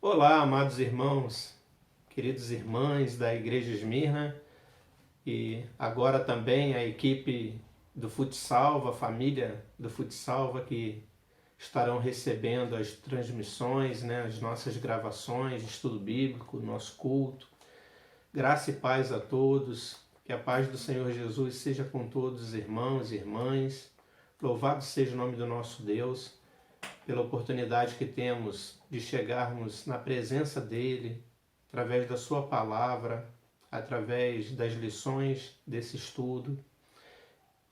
Olá, amados irmãos, queridos irmãs da Igreja Esmirna e agora também a equipe do Futsalva, a família do Futsalva que estarão recebendo as transmissões, as nossas gravações, estudo bíblico, nosso culto. Graça e paz a todos, que a paz do Senhor Jesus seja com todos os irmãos e irmãs. Louvado seja o nome do nosso Deus pela oportunidade que temos de chegarmos na presença dEle, através da Sua Palavra, através das lições desse estudo.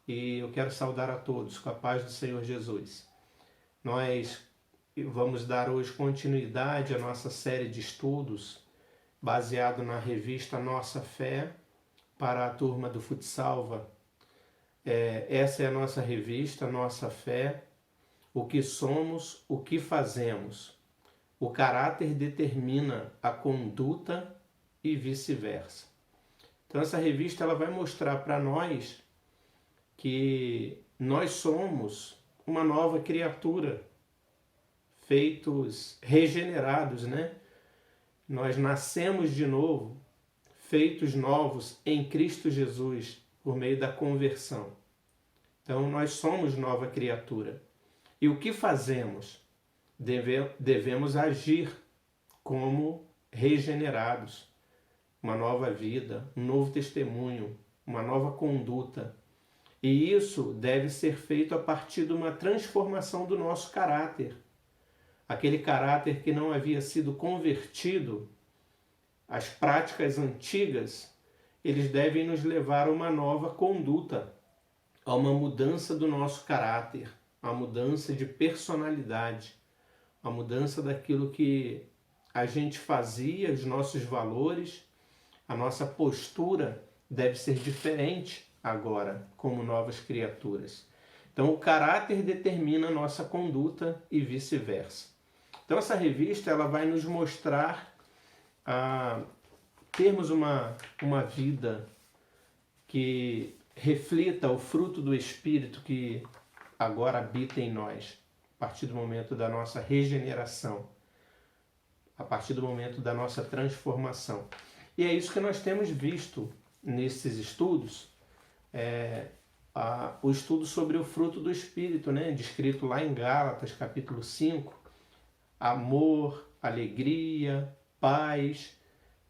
E eu quero saudar a todos com a paz do Senhor Jesus. Nós vamos dar hoje continuidade à nossa série de estudos, baseado na revista Nossa Fé, para a turma do Futsalva. Essa é a nossa revista, Nossa Fé. O que somos, o que fazemos. O caráter determina a conduta e vice-versa. Então essa revista ela vai mostrar para nós que nós somos uma nova criatura, feitos regenerados, Nós nascemos de novo, feitos novos em Cristo Jesus, por meio da conversão. Então nós somos nova criatura. E o que fazemos? Devemos agir como regenerados. Uma nova vida, um novo testemunho, uma nova conduta. E isso deve ser feito a partir de uma transformação do nosso caráter. Aquele caráter que não havia sido convertido às práticas antigas, eles devem nos levar a uma nova conduta, a uma mudança do nosso caráter, a mudança de personalidade, a mudança daquilo que a gente fazia, os nossos valores, a nossa postura deve ser diferente agora, como novas criaturas. Então, o caráter determina a nossa conduta e vice-versa. Então, essa revista ela vai nos mostrar a termos uma vida que reflita o fruto do Espírito que agora habita em nós, a partir do momento da nossa regeneração, a partir do momento da nossa transformação. E é isso que nós temos visto nesses estudos, o estudo sobre o fruto do Espírito, descrito lá em Gálatas, capítulo 5, amor, alegria, paz,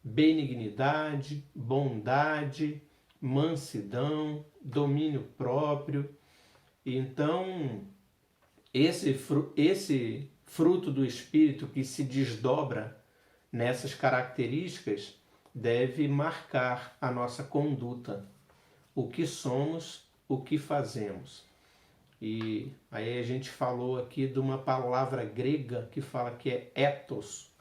benignidade, bondade, mansidão, domínio próprio. Então, esse fruto do Espírito que se desdobra nessas características deve marcar a nossa conduta, o que somos, o que fazemos. E aí a gente falou aqui de uma palavra grega que fala que é ethos,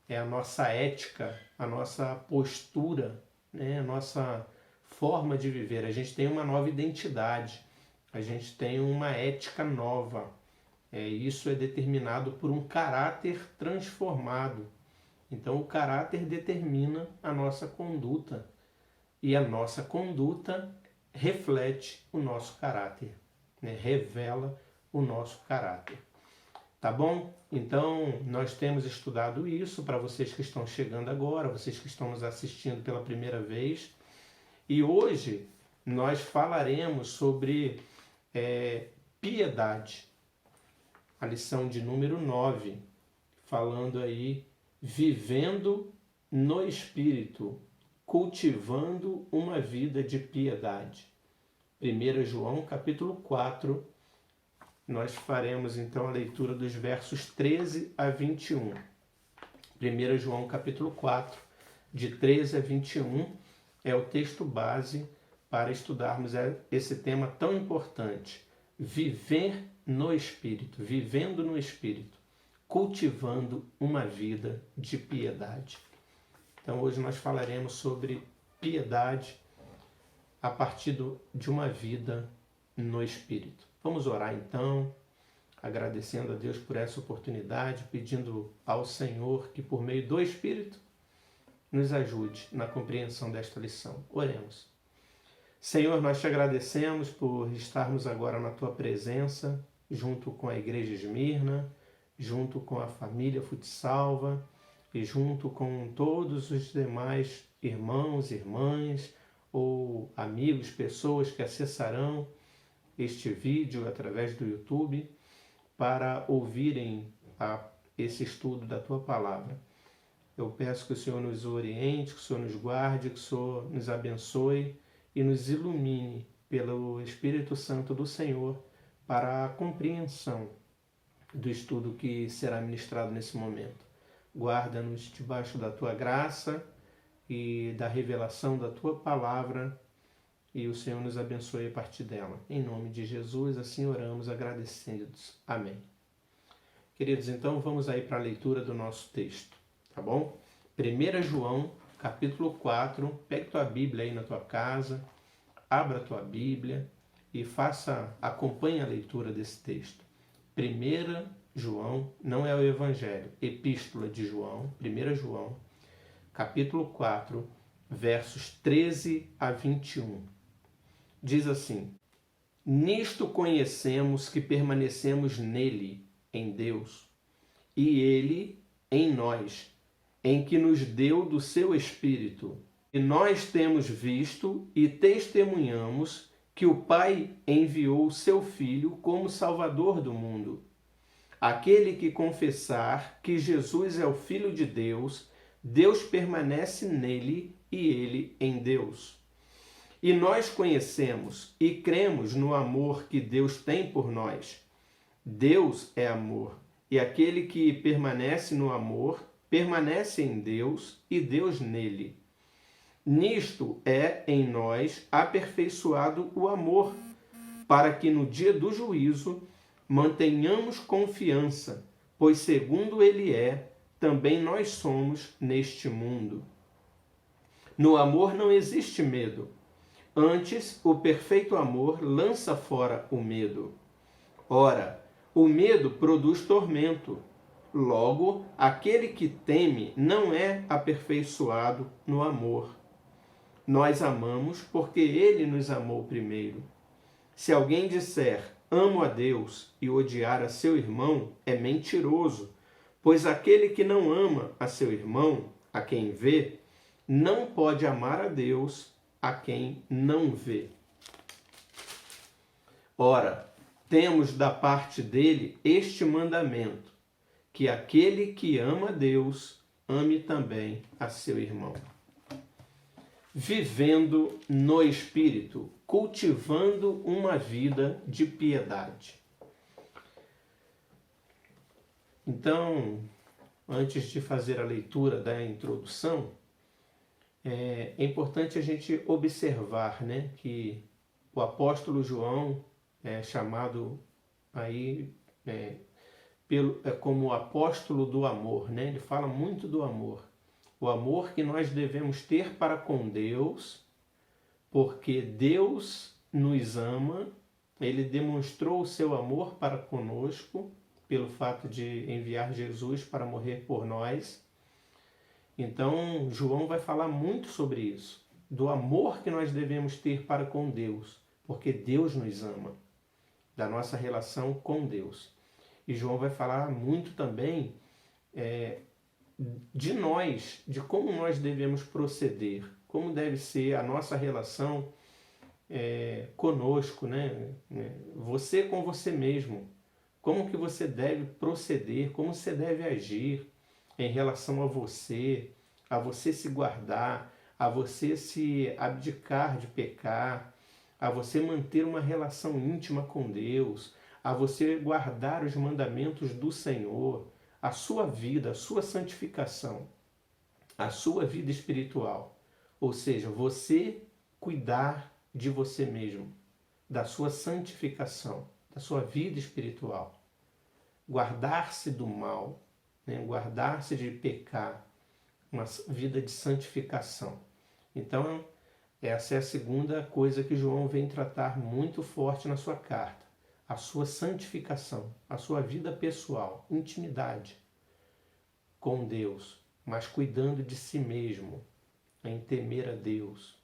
é a nossa ética, a nossa postura, a nossa forma de viver. A gente tem uma nova identidade. A gente tem uma ética nova. Isso é determinado por um caráter transformado. Então, o caráter determina a nossa conduta. E a nossa conduta reflete o nosso caráter, revela o nosso caráter. Tá bom? Então, nós temos estudado isso para vocês que estão chegando agora, vocês que estão nos assistindo pela primeira vez. E hoje nós falaremos sobre piedade, a lição de número 9, falando aí, vivendo no Espírito, cultivando uma vida de piedade. 1 João capítulo 4, nós faremos então a leitura dos versos 13 a 21. 1 João capítulo 4, de 13 a 21, é o texto base para estudarmos esse tema tão importante, viver no Espírito, vivendo no Espírito, cultivando uma vida de piedade. Então hoje nós falaremos sobre piedade a partir de uma vida no Espírito. Vamos orar então, agradecendo a Deus por essa oportunidade, pedindo ao Senhor que por meio do Espírito nos ajude na compreensão desta lição. Oremos. Senhor, nós te agradecemos por estarmos agora na tua presença, junto com a Igreja Esmirna, junto com a família Futsalva, e junto com todos os demais irmãos, irmãs ou amigos, pessoas que acessarão este vídeo através do YouTube para ouvirem esse estudo da Tua Palavra. Eu peço que o Senhor nos oriente, que o Senhor nos guarde, que o Senhor nos abençoe e nos ilumine pelo Espírito Santo do Senhor para a compreensão do estudo que será ministrado nesse momento. Guarda-nos debaixo da Tua graça e da revelação da Tua Palavra, e o Senhor nos abençoe a partir dela. Em nome de Jesus, assim oramos agradecidos. Amém. Queridos, então vamos aí para a leitura do nosso texto, tá bom? 1 João, capítulo 4, pegue tua Bíblia aí na tua casa, abra tua Bíblia e acompanhe a leitura desse texto. 1 João, não é o Evangelho, Epístola de João, 1 João, capítulo 4, versos 13 a 21. Diz assim: Nisto conhecemos que permanecemos nele, em Deus, e ele em nós, em que nos deu do seu Espírito. E nós temos visto e testemunhamos que o Pai enviou o seu Filho como Salvador do mundo. Aquele que confessar que Jesus é o Filho de Deus, Deus permanece nele e ele em Deus. E nós conhecemos e cremos no amor que Deus tem por nós. Deus é amor, e aquele que permanece no amor, permanece em Deus e Deus nele. Nisto é em nós aperfeiçoado o amor, para que no dia do juízo mantenhamos confiança, pois segundo ele é, também nós somos neste mundo. No amor não existe medo. Antes, o perfeito amor lança fora o medo. Ora, o medo produz tormento. Logo, aquele que teme não é aperfeiçoado no amor. Nós amamos porque ele nos amou primeiro. Se alguém disser, amo a Deus, e odiar a seu irmão, é mentiroso, pois aquele que não ama a seu irmão, a quem vê, não pode amar a Deus, a quem não vê. Ora, temos da parte dele este mandamento, que aquele que ama a Deus, ame também a seu irmão. Vivendo no Espírito, cultivando uma vida de piedade. Então, antes de fazer a leitura da introdução, é importante a gente observar, né, que o apóstolo João é chamado aí como o apóstolo do amor, né? Ele fala muito do amor. O amor que nós devemos ter para com Deus, porque Deus nos ama, ele demonstrou o seu amor para conosco, pelo fato de enviar Jesus para morrer por nós. Então, João vai falar muito sobre isso, do amor que nós devemos ter para com Deus, porque Deus nos ama, da nossa relação com Deus. E João vai falar muito também de nós, de como nós devemos proceder, como deve ser a nossa relação conosco, né? Você com você mesmo, como que você deve proceder, como você deve agir em relação a você se guardar, a você se abdicar de pecar, a você manter uma relação íntima com Deus, a você guardar os mandamentos do Senhor, a sua vida, a sua santificação, a sua vida espiritual. Ou seja, você cuidar de você mesmo, da sua santificação, da sua vida espiritual. Guardar-se do mal, né? Guardar-se de pecar, uma vida de santificação. Então, essa é a segunda coisa que João vem tratar muito forte na sua carta. A sua santificação, a sua vida pessoal, intimidade com Deus, mas cuidando de si mesmo, em temer a Deus,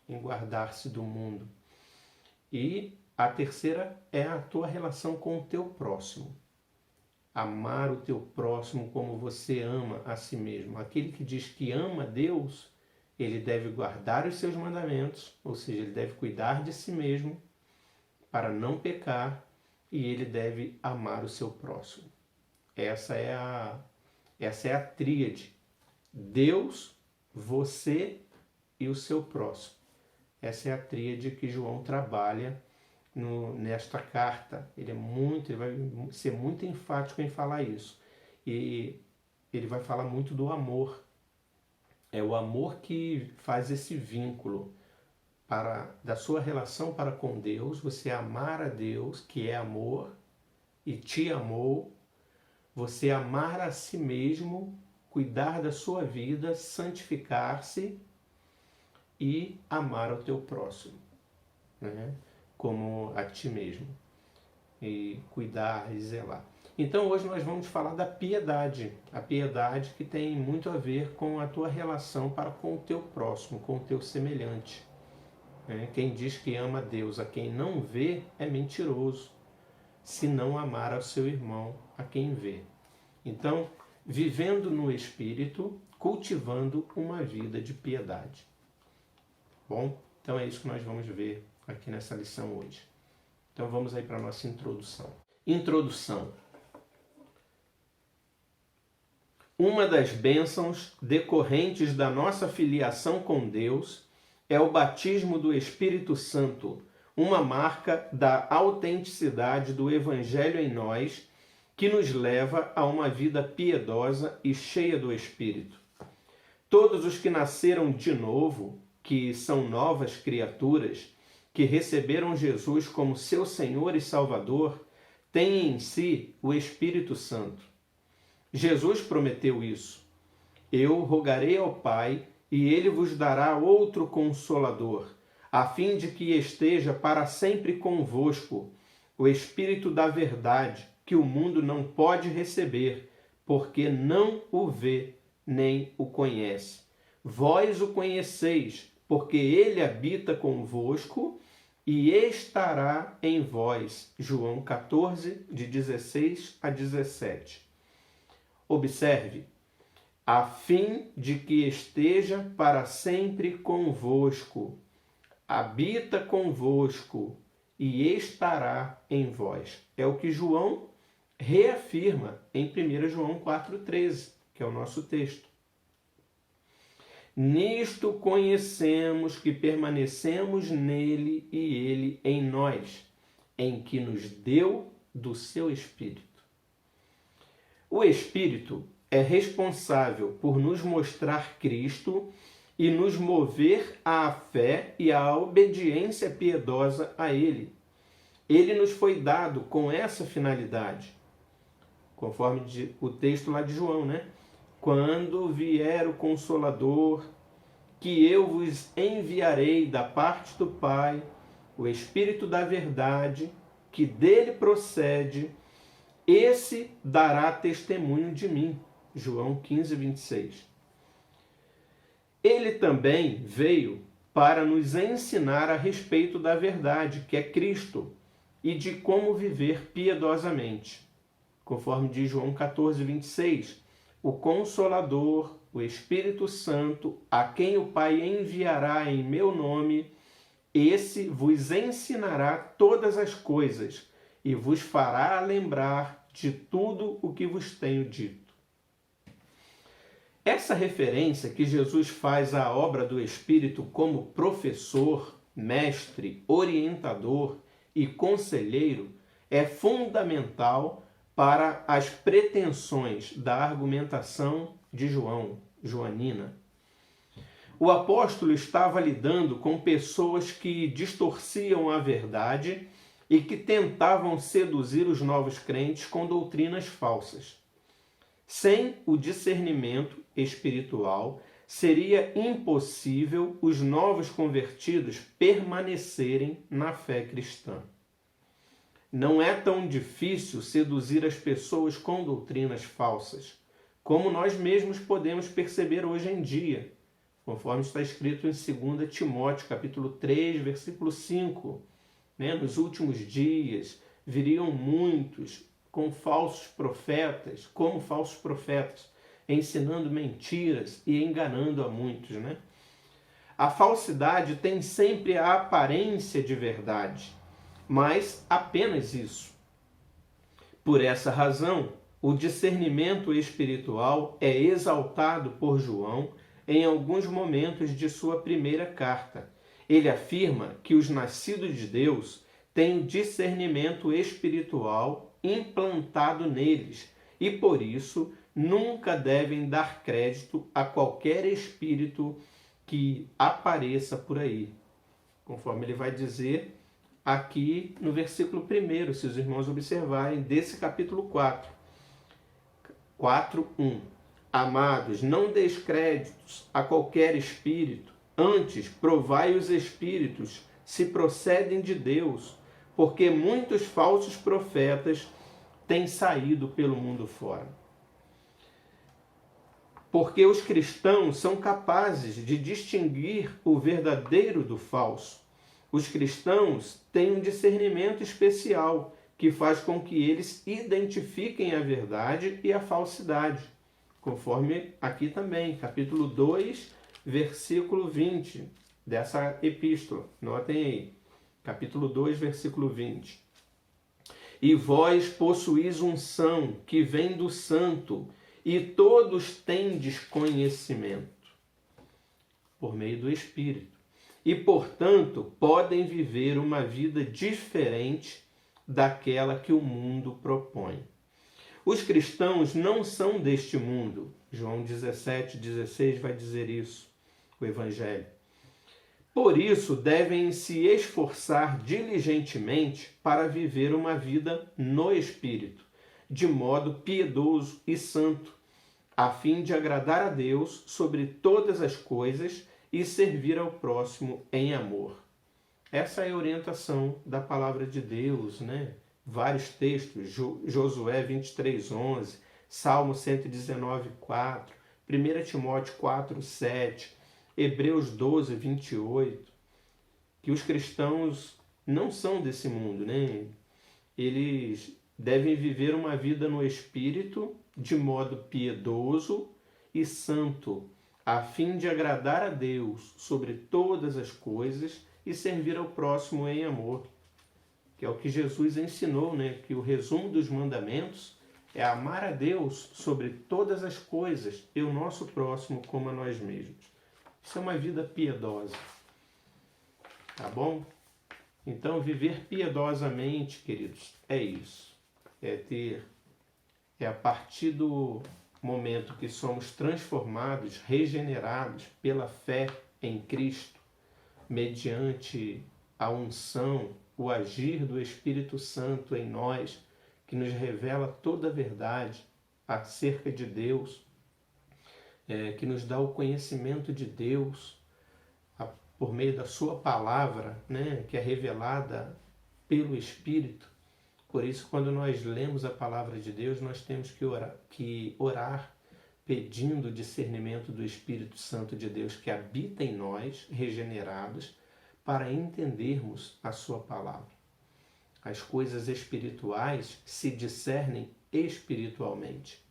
em guardar-se do mundo. E a terceira é a tua relação com o teu próximo. amar o teu próximo como você ama a si mesmo. Aquele que diz que ama Deus, ele deve guardar os seus mandamentos, ou seja, ele deve cuidar de si mesmo para não pecar, e ele deve amar o seu próximo. Essa é a tríade. Deus, você e o seu próximo. Essa é a tríade que João trabalha nesta carta. Ele vai ser muito enfático em falar isso. E ele vai falar muito do amor. É o amor que faz esse vínculo da sua relação para com Deus, você amar a Deus, que é amor, e te amou, você amar a si mesmo, cuidar da sua vida, santificar-se e amar ao teu próximo, né? Como a ti mesmo, e cuidar e zelar. Então hoje nós vamos falar da piedade, a piedade que tem muito a ver com a tua relação para com o teu próximo, com o teu semelhante. Quem diz que ama a Deus a quem não vê é mentiroso, se não amar ao seu irmão a quem vê. Então, vivendo no Espírito, cultivando uma vida de piedade. Bom, então é isso que nós vamos ver aqui nessa lição hoje. Então vamos aí para a nossa introdução. Introdução. Uma das bênçãos decorrentes da nossa filiação com Deus é o batismo do Espírito Santo, uma marca da autenticidade do Evangelho em nós, que nos leva a uma vida piedosa e cheia do Espírito. Todos os que nasceram de novo, que são novas criaturas, que receberam Jesus como seu Senhor e Salvador, têm em si o Espírito Santo. Jesus prometeu isso. Eu rogarei ao Pai, e ele vos dará outro Consolador, a fim de que esteja para sempre convosco, o Espírito da verdade, que o mundo não pode receber, porque não o vê nem o conhece. Vós o conheceis, porque ele habita convosco e estará em vós. João 14, de 16 a 17. Observe, a fim de que esteja para sempre convosco, habita convosco e estará em vós. É o que João reafirma em 1 João 4,13, que é o nosso texto. Nisto conhecemos que permanecemos nele e ele em nós, em que nos deu do seu Espírito. O Espírito é responsável por nos mostrar Cristo e nos mover à fé e à obediência piedosa a Ele. Ele nos foi dado com essa finalidade, conforme o texto lá de João, né? Quando vier o Consolador, que eu vos enviarei da parte do Pai, o Espírito da verdade, que dele procede, esse dará testemunho de mim. João 15, 26. Ele também veio para nos ensinar a respeito da verdade, que é Cristo, e de como viver piedosamente. Conforme diz João 14, 26, o Consolador, o Espírito Santo, a quem o Pai enviará em meu nome, esse vos ensinará todas as coisas e vos fará lembrar de tudo o que vos tenho dito. Essa referência que Jesus faz à obra do Espírito como professor, mestre, orientador e conselheiro é fundamental para as pretensões da argumentação de João, joanina. O apóstolo estava lidando com pessoas que distorciam a verdade e que tentavam seduzir os novos crentes com doutrinas falsas. Sem o discernimento espiritual, seria impossível os novos convertidos permanecerem na fé cristã. Não é tão difícil seduzir as pessoas com doutrinas falsas, como nós mesmos podemos perceber hoje em dia, conforme está escrito em 2 Timóteo, capítulo 3, versículo 5. Nos últimos dias viriam muitos com falsos profetas, como falsos profetas, ensinando mentiras e enganando a muitos, né? A falsidade tem sempre a aparência de verdade, mas apenas isso. Por essa razão, o discernimento espiritual é exaltado por João em alguns momentos de sua primeira carta. Ele afirma que os nascidos de Deus têm o discernimento espiritual implantado neles e, por isso, nunca devem dar crédito a qualquer espírito que apareça por aí. Conforme ele vai dizer aqui no versículo 1, se os irmãos observarem, desse capítulo 4. 4:1. Amados, não deis créditos a qualquer espírito, antes provai os espíritos se procedem de Deus, porque muitos falsos profetas têm saído pelo mundo fora. Porque os cristãos são capazes de distinguir o verdadeiro do falso. Os cristãos têm um discernimento especial que faz com que eles identifiquem a verdade e a falsidade. Conforme aqui também, capítulo 2, versículo 20 dessa epístola. Notem aí, capítulo 2, versículo 20. E vós possuís unção que vem do Santo, e todos tendes conhecimento, por meio do Espírito. E, portanto, podem viver uma vida diferente daquela que o mundo propõe. Os cristãos não são deste mundo. João 17:16 vai dizer isso, o Evangelho. Por isso, devem se esforçar diligentemente para viver uma vida no Espírito, de modo piedoso e santo, a fim de agradar a Deus sobre todas as coisas e servir ao próximo em amor. Essa é a orientação da palavra de Deus, né? Vários textos, Josué 23:11, Salmo 119:4, 1 Timóteo 4:7, Hebreus 12:28, que os cristãos não são desse mundo, né? Eles devem viver uma vida no Espírito, de modo piedoso e santo, a fim de agradar a Deus sobre todas as coisas e servir ao próximo em amor, que é o que Jesus ensinou, né? Que o resumo dos mandamentos é amar a Deus sobre todas as coisas e o nosso próximo como a nós mesmos. Isso é uma vida piedosa, tá bom? Então, viver piedosamente, queridos, é isso. É a partir do momento que somos transformados, regenerados pela fé em Cristo, mediante a unção, o agir do Espírito Santo em nós, que nos revela toda a verdade acerca de Deus, que nos dá o conhecimento de Deus por meio da sua palavra, né, que é revelada pelo Espírito. Por isso, quando nós lemos a palavra de Deus, nós temos que orar pedindo o discernimento do Espírito Santo de Deus que habita em nós, regenerados, para entendermos a sua palavra. As coisas espirituais se discernem espiritualmente.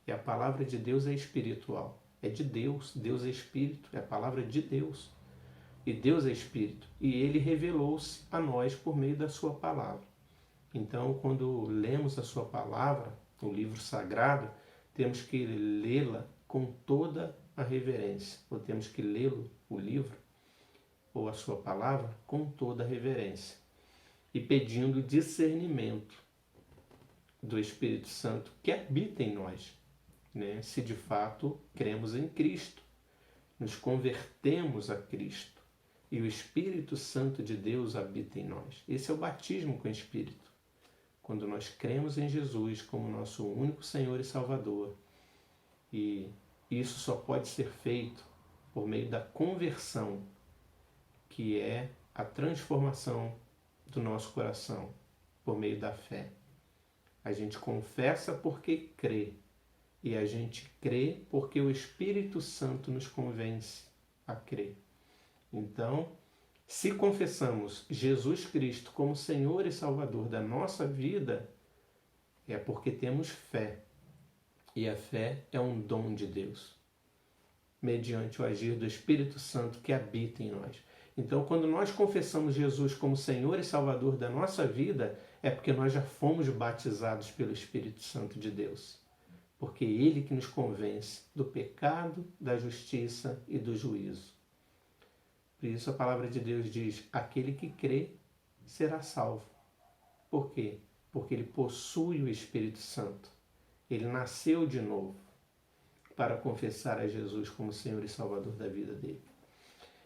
E a palavra de Deus é espiritual. É de Deus. Deus é Espírito. É a palavra de Deus. E Deus é Espírito. E Ele revelou-se a nós por meio da sua palavra. Então, quando lemos a sua palavra, o livro sagrado, temos que lê-la com toda a reverência. Ou temos que lê-lo, o livro, ou a sua palavra, com toda a reverência. E pedindo discernimento do Espírito Santo que habita em nós, né? Se de fato cremos em Cristo, nos convertemos a Cristo e o Espírito Santo de Deus habita em nós. Esse é o batismo com o Espírito. Quando nós cremos em Jesus como nosso único Senhor e Salvador. E isso só pode ser feito por meio da conversão, que é a transformação do nosso coração, por meio da fé. A gente confessa porque crê. E a gente crê porque o Espírito Santo nos convence a crer. Então, se confessamos Jesus Cristo como Senhor e Salvador da nossa vida, É porque temos fé. E a fé é um dom de Deus, mediante o agir do Espírito Santo que habita em nós. Então, quando nós confessamos Jesus como Senhor e Salvador da nossa vida, é porque nós já fomos batizados pelo Espírito Santo de Deus. Porque é Ele que nos convence do pecado, da justiça e do juízo. Por isso a palavra de Deus diz, aquele que crê será salvo. Por quê? Porque ele possui o Espírito Santo. Ele nasceu de novo para confessar a Jesus como Senhor e Salvador da vida dele.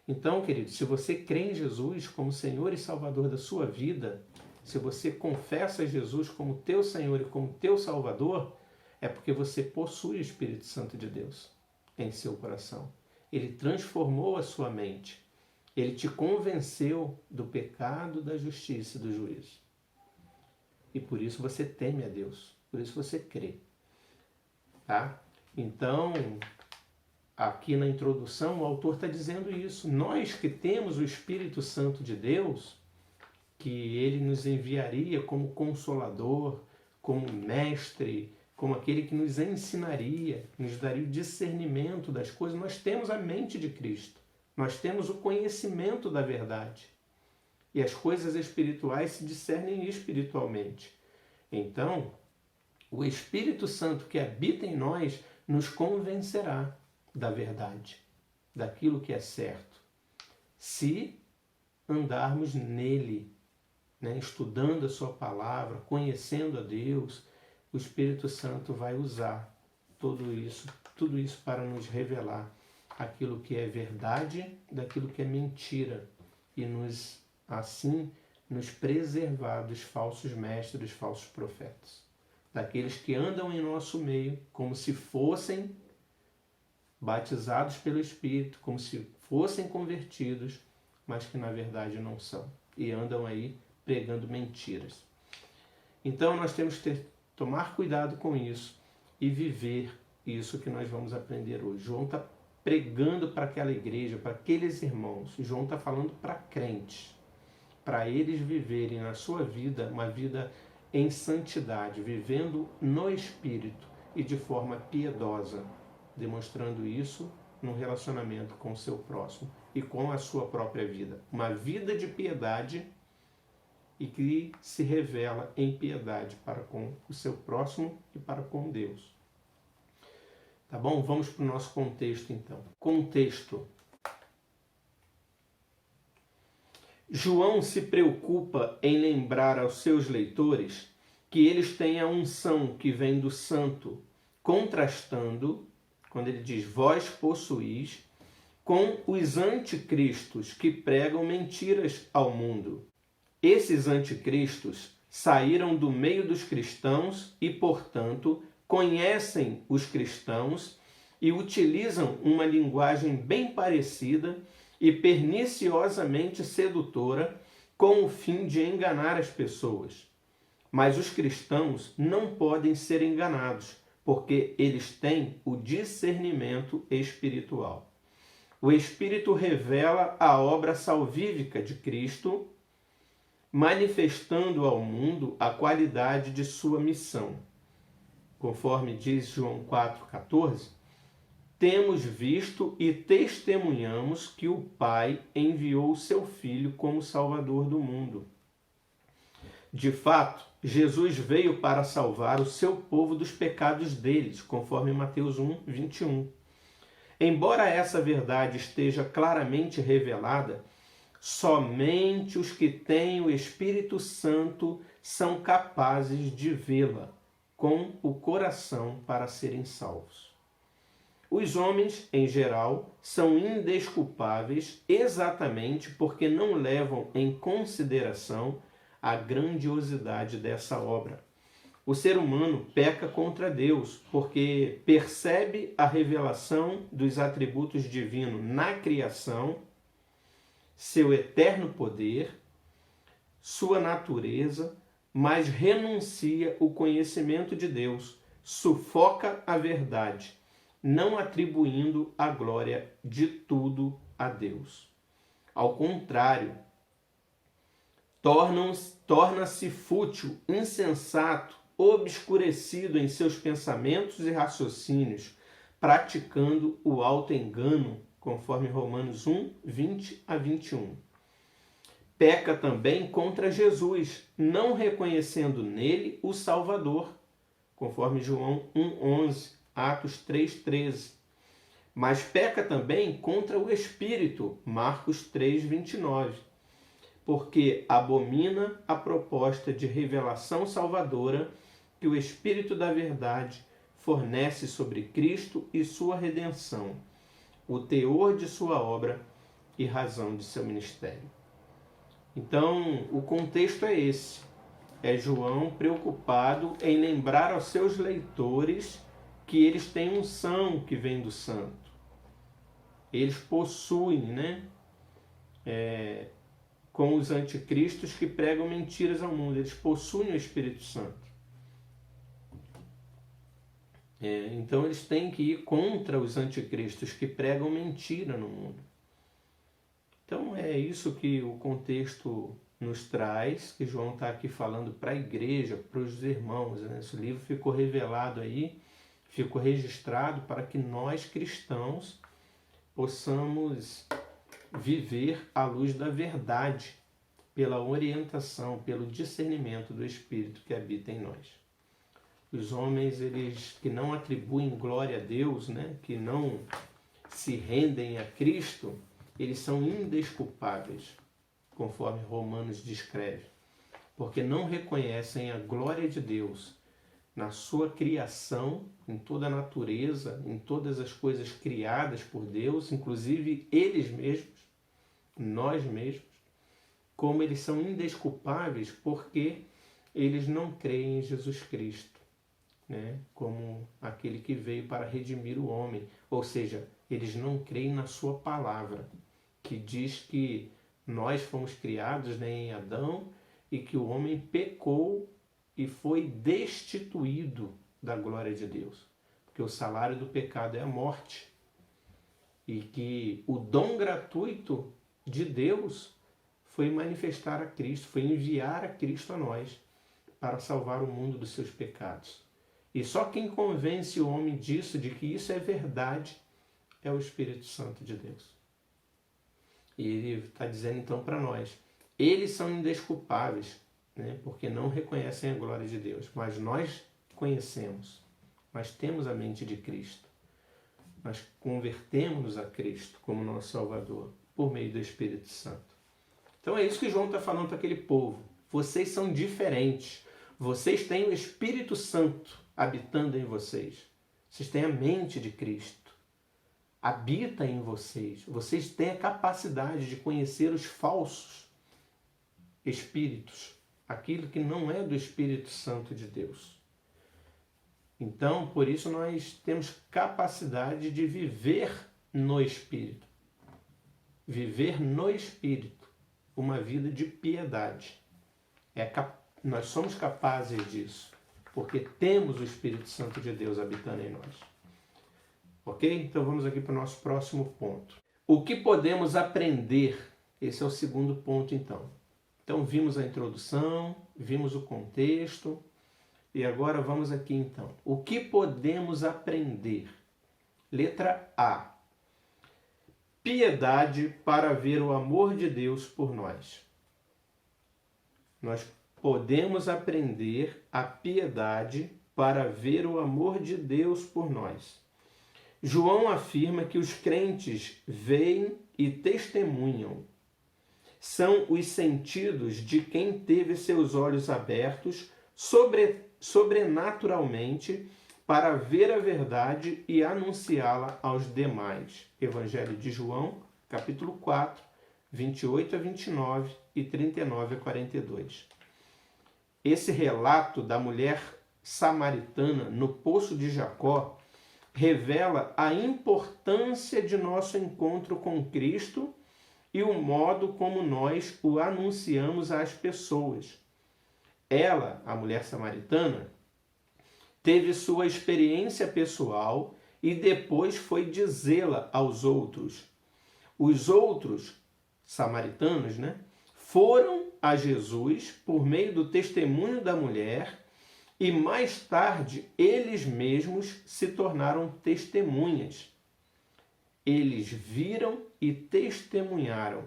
Então, querido, se você crê em Jesus como Senhor e Salvador da sua vida, se você confessa Jesus como teu Senhor e como teu Salvador, é porque você possui o Espírito Santo de Deus em seu coração. Ele transformou a sua mente. Ele te convenceu do pecado, da justiça e do juízo. E por isso você teme a Deus. Por isso você crê. Tá? Então, aqui na introdução, o autor está dizendo isso. Nós que temos o Espírito Santo de Deus, que ele nos enviaria como consolador, como mestre, como aquele que nos ensinaria, nos daria o discernimento das coisas, nós temos a mente de Cristo. Nós temos o conhecimento da verdade. E as coisas espirituais se discernem espiritualmente. Então, o Espírito Santo que habita em nós nos convencerá da verdade, daquilo que é certo, se andarmos nele, né? Estudando a sua palavra, conhecendo a Deus, o Espírito Santo vai usar tudo isso para nos revelar aquilo que é verdade daquilo que é mentira e assim nos preservar dos falsos mestres, dos falsos profetas, daqueles que andam em nosso meio como se fossem batizados pelo Espírito, como se fossem convertidos, mas que na verdade não são, e andam aí pregando mentiras. Então nós temos que tomar cuidado com isso e viver isso que nós vamos aprender hoje. João está pregando para aquela igreja, para aqueles irmãos. João está falando para crentes, para eles viverem na sua vida uma vida em santidade, vivendo no Espírito e de forma piedosa, demonstrando isso no relacionamento com o seu próximo e com a sua própria vida. Uma vida de piedade e que se revela em piedade para com o seu próximo e para com Deus. Tá bom? Vamos para o nosso contexto então. Contexto. João se preocupa em lembrar aos seus leitores que eles têm a unção que vem do Santo, contrastando, quando ele diz vós possuís, com os anticristos que pregam mentiras ao mundo. Esses anticristos saíram do meio dos cristãos e, portanto, conhecem os cristãos e utilizam uma linguagem bem parecida e perniciosamente sedutora com o fim de enganar as pessoas. Mas os cristãos não podem ser enganados, porque eles têm o discernimento espiritual. O Espírito revela a obra salvífica de Cristo, manifestando ao mundo a qualidade de sua missão. Conforme diz João 4,14, temos visto e testemunhamos que o Pai enviou o seu Filho como Salvador do mundo. De fato, Jesus veio para salvar o seu povo dos pecados deles, conforme Mateus 1:21. Embora essa verdade esteja claramente revelada, somente os que têm o Espírito Santo são capazes de vê-la com o coração para serem salvos. Os homens, em geral, são indesculpáveis exatamente porque não levam em consideração a grandiosidade dessa obra. O ser humano peca contra Deus porque percebe a revelação dos atributos divinos na criação, seu eterno poder, sua natureza, mas renuncia o conhecimento de Deus, sufoca a verdade, não atribuindo a glória de tudo a Deus. Ao contrário, torna-se fútil, insensato obscurecido em seus pensamentos e raciocínios, praticando o auto-engano, conforme Romanos 1, 20 a 21. Peca também contra Jesus, não reconhecendo nele o Salvador, conforme João 1,11, Atos 3,13. Mas peca também contra o Espírito, Marcos 3,29, porque abomina a proposta de revelação salvadora que o Espírito da Verdade fornece sobre Cristo e sua redenção, o teor de sua obra e razão de seu ministério. Então, o contexto é esse. É João preocupado em lembrar aos seus leitores que eles têm unção que vem do Santo. Eles possuem, com os anticristos que pregam mentiras ao mundo, eles possuem o Espírito Santo. Então eles têm que ir contra os anticristos que pregam mentira no mundo. Então é isso que o contexto nos traz, que João está aqui falando para a igreja, para os irmãos. Esse livro ficou revelado aí, ficou registrado para que nós cristãos possamos viver à luz da verdade, pela orientação, pelo discernimento do Espírito que habita em nós. Os homens, eles que não atribuem glória a Deus, que não se rendem a Cristo, eles são indesculpáveis, conforme Romanos descreve, porque não reconhecem a glória de Deus na sua criação, em toda a natureza, em todas as coisas criadas por Deus, inclusive eles mesmos, nós mesmos, como eles são indesculpáveis porque eles não creem em Jesus Cristo, como aquele que veio para redimir o homem. Ou seja, eles não creem na sua palavra, que diz que nós fomos criados em Adão e que o homem pecou e foi destituído da glória de Deus. Porque o salário do pecado é a morte. E que o dom gratuito de Deus foi manifestar a Cristo, foi enviar a Cristo a nós para salvar o mundo dos seus pecados. E só quem convence o homem disso, de que isso é verdade, é o Espírito Santo de Deus. E ele está dizendo então para nós, eles são indesculpáveis, porque não reconhecem a glória de Deus, mas nós conhecemos, nós temos a mente de Cristo, nós convertemos-nos a Cristo como nosso Salvador, por meio do Espírito Santo. Então é isso que João está falando para aquele povo. Vocês são diferentes. Vocês têm o Espírito Santo habitando em vocês. Vocês têm a mente de Cristo. Habita em vocês. Vocês têm a capacidade de conhecer os falsos espíritos. Aquilo que não é do Espírito Santo de Deus. Então, por isso nós temos capacidade de viver no Espírito. Viver no Espírito. Uma vida de piedade. Nós somos capazes disso, porque temos o Espírito Santo de Deus habitando em nós. Ok? Então vamos aqui para o nosso próximo ponto. O que podemos aprender? Esse é o segundo ponto, então. Então vimos a introdução, vimos o contexto, e agora vamos aqui, então. O que podemos aprender? Letra A. Piedade para ver o amor de Deus por nós. Nós podemos aprender a piedade para ver o amor de Deus por nós. João afirma que os crentes veem e testemunham. São os sentidos de quem teve seus olhos abertos sobrenaturalmente para ver a verdade e anunciá-la aos demais. Evangelho de João, capítulo 4, 28 a 29 e 39 a 42. Esse relato da mulher samaritana no poço de Jacó revela a importância de nosso encontro com Cristo e o modo como nós o anunciamos às pessoas. Ela, a mulher samaritana, teve sua experiência pessoal e depois foi dizê-la aos outros. Os outros samaritanos, foram a Jesus por meio do testemunho da mulher E mais tarde, eles mesmos se tornaram testemunhas. Eles viram e testemunharam.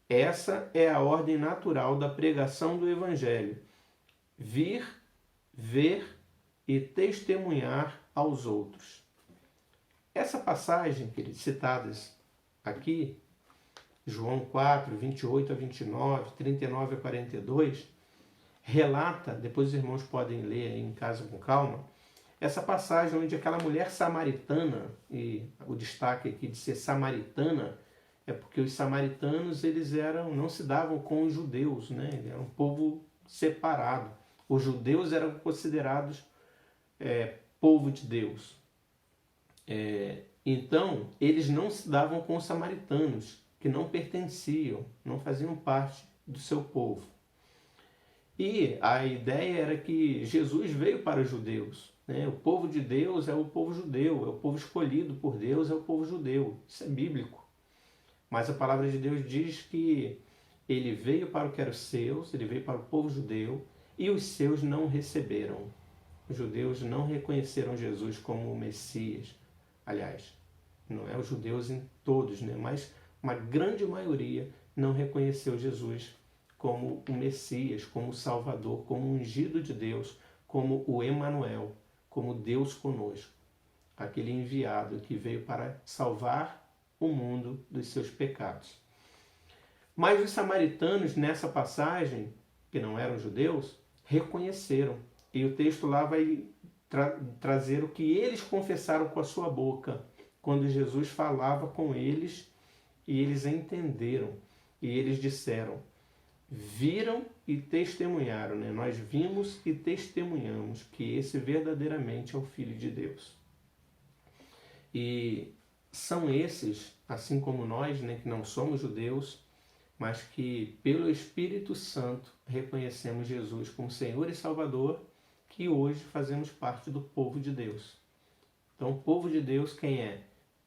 Essa é a ordem natural da pregação do Evangelho. Vir, ver e testemunhar aos outros. Essa passagem, queridos, citadas aqui, João 4, 28 a 29, 39 a 42, relata, depois os irmãos podem ler aí em casa com calma, essa passagem onde aquela mulher samaritana, e o destaque aqui de ser samaritana, é porque os samaritanos eles não se davam com os judeus, né? Ele era um povo separado. Os judeus eram considerados povo de Deus. Então, eles não se davam com os samaritanos, que não pertenciam, não faziam parte do seu povo. E a ideia era que Jesus veio para os judeus, né? O povo de Deus é o povo judeu, é o povo escolhido por Deus, é o povo judeu. Isso é bíblico. Mas a palavra de Deus diz que ele veio para o que era os seus, ele veio para o povo judeu, e os seus não receberam. Os judeus não reconheceram Jesus como o Messias. Aliás, não é os judeus em todos, né? Mas uma grande maioria não reconheceu Jesus como o Messias, como o Salvador, como o ungido de Deus, como o Emanuel, como Deus conosco. Aquele enviado que veio para salvar o mundo dos seus pecados. Mas os samaritanos, nessa passagem, que não eram judeus, reconheceram. E o texto lá vai trazer o que eles confessaram com a sua boca, quando Jesus falava com eles, e eles entenderam. E eles disseram, viram e testemunharam, né? Nós vimos e testemunhamos que esse verdadeiramente é o Filho de Deus. E são esses, assim como nós, né, que não somos judeus, mas que pelo Espírito Santo reconhecemos Jesus como Senhor e Salvador, que hoje fazemos parte do povo de Deus. Então, o povo de Deus quem é?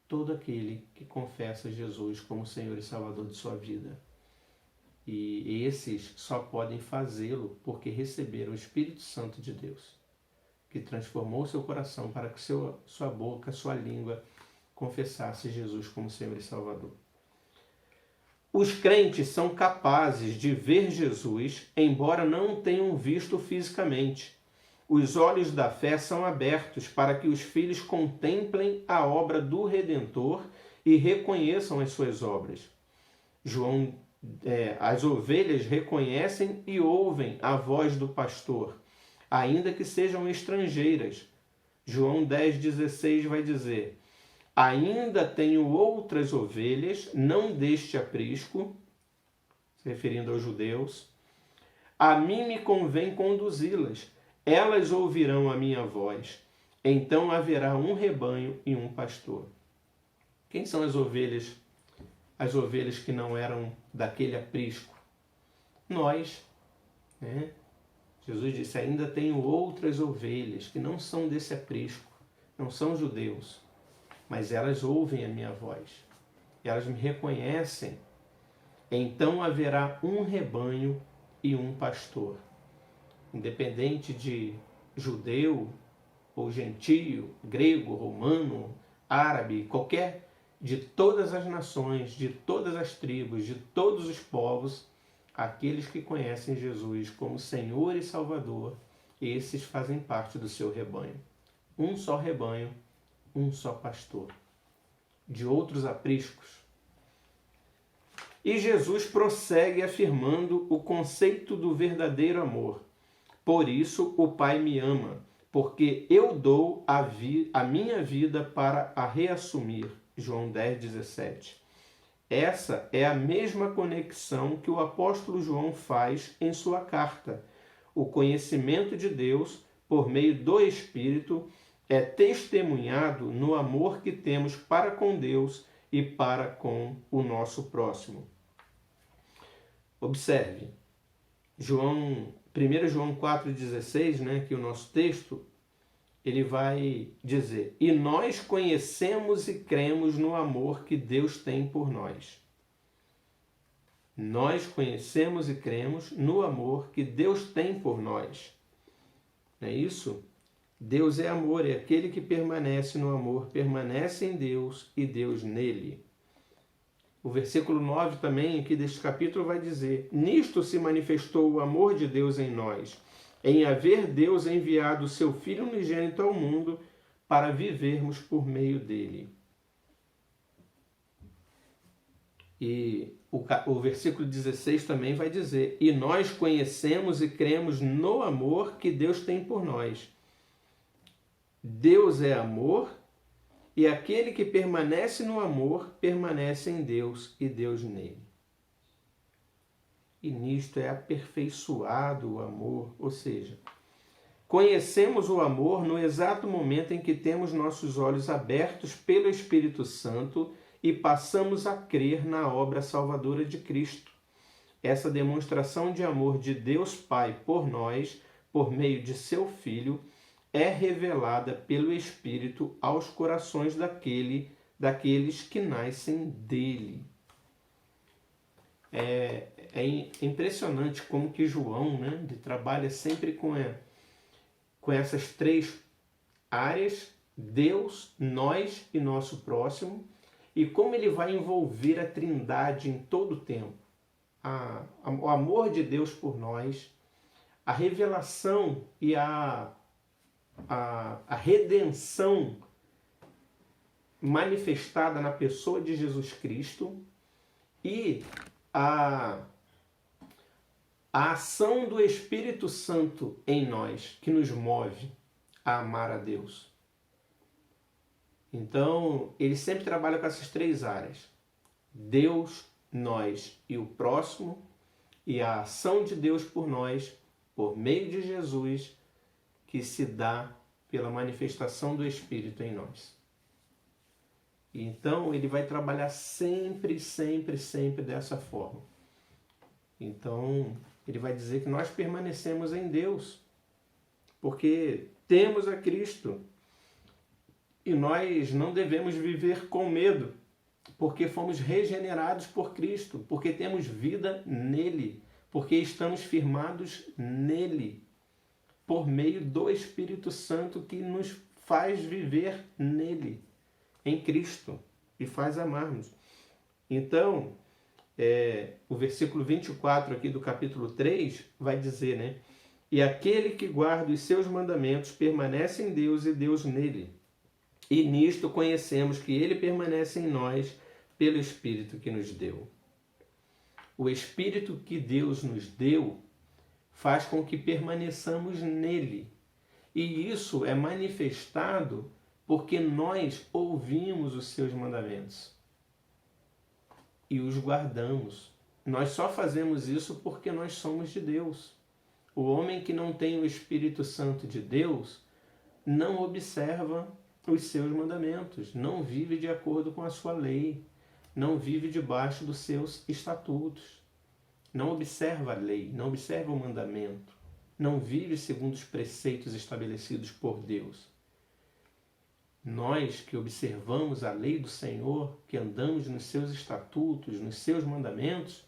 Todo aquele que confessa Jesus como Senhor e Salvador de sua vida. E esses só podem fazê-lo porque receberam o Espírito Santo de Deus, que transformou seu coração para que sua boca, sua língua confessasse Jesus como Senhor e Salvador. Os crentes são capazes de ver Jesus, embora não o tenham visto fisicamente. Os olhos da fé são abertos para que os filhos contemplem a obra do Redentor e reconheçam as suas obras. As ovelhas reconhecem e ouvem a voz do pastor, ainda que sejam estrangeiras. João 10,16 vai dizer, ainda tenho outras ovelhas, não deste aprisco, se referindo aos judeus, a mim me convém conduzi-las, elas ouvirão a minha voz, então haverá um rebanho e um pastor. Quem são as ovelhas? As ovelhas que não eram daquele aprisco? Nós, né? Jesus disse, ainda tenho outras ovelhas que não são desse aprisco, não são judeus, mas elas ouvem a minha voz, elas me reconhecem, então haverá um rebanho e um pastor. Independente de judeu ou gentio, grego, romano, árabe, qualquer, de todas as nações, de todas as tribos, de todos os povos, aqueles que conhecem Jesus como Senhor e Salvador, esses fazem parte do seu rebanho. Um só rebanho, um só pastor. De outros apriscos. E Jesus prossegue afirmando o conceito do verdadeiro amor. Por isso o Pai me ama, porque eu dou a minha vida para a reassumir. João 10,17. Essa é a mesma conexão que o apóstolo João faz em sua carta. O conhecimento de Deus, por meio do Espírito, é testemunhado no amor que temos para com Deus e para com o nosso próximo. Observe, 1 João 4,16, né, que o nosso texto, ele vai dizer, e nós conhecemos e cremos no amor que Deus tem por nós. Nós conhecemos e cremos no amor que Deus tem por nós. Não é isso? Deus é amor, e aquele que permanece no amor permanece em Deus e Deus nele. O versículo 9 também, aqui deste capítulo, vai dizer: nisto se manifestou o amor de Deus em nós, em haver Deus enviado o seu Filho unigênito ao mundo para vivermos por meio dele. E o versículo 16 também vai dizer: e nós conhecemos e cremos no amor que Deus tem por nós. Deus é amor, e aquele que permanece no amor permanece em Deus e Deus nele. E nisto é aperfeiçoado o amor, ou seja, conhecemos o amor no exato momento em que temos nossos olhos abertos pelo Espírito Santo e passamos a crer na obra salvadora de Cristo. Essa demonstração de amor de Deus Pai por nós, por meio de seu Filho, é revelada pelo Espírito aos corações daqueles que nascem dele. É impressionante como que João, né, ele trabalha sempre com essas três áreas: Deus, nós e nosso próximo, e como ele vai envolver a Trindade em todo o tempo. O amor de Deus por nós, a revelação e a redenção manifestada na pessoa de Jesus Cristo e a ação do Espírito Santo em nós, que nos move a amar a Deus. Então, ele sempre trabalha com essas três áreas: Deus, nós e o próximo, e a ação de Deus por nós, por meio de Jesus, que se dá pela manifestação do Espírito em nós. Então, ele vai trabalhar sempre, sempre, sempre dessa forma. Então, ele vai dizer que nós permanecemos em Deus, porque temos a Cristo. E nós não devemos viver com medo, porque fomos regenerados por Cristo, porque temos vida nele, porque estamos firmados nele, por meio do Espírito Santo que nos faz viver nele, em Cristo, e faz amarmos. Então, o versículo 24 aqui do capítulo 3 vai dizer, né? E aquele que guarda os seus mandamentos permanece em Deus e Deus nele. E nisto conhecemos que ele permanece em nós pelo Espírito que nos deu. O Espírito que Deus nos deu faz com que permaneçamos nele. E isso é manifestado porque nós ouvimos os seus mandamentos e os guardamos. Nós só fazemos isso porque nós somos de Deus. O homem que não tem o Espírito Santo de Deus não observa os seus mandamentos, não vive de acordo com a sua lei, não vive debaixo dos seus estatutos, não observa a lei, não observa o mandamento, não vive segundo os preceitos estabelecidos por Deus. Nós que observamos a lei do Senhor, que andamos nos seus estatutos, nos seus mandamentos,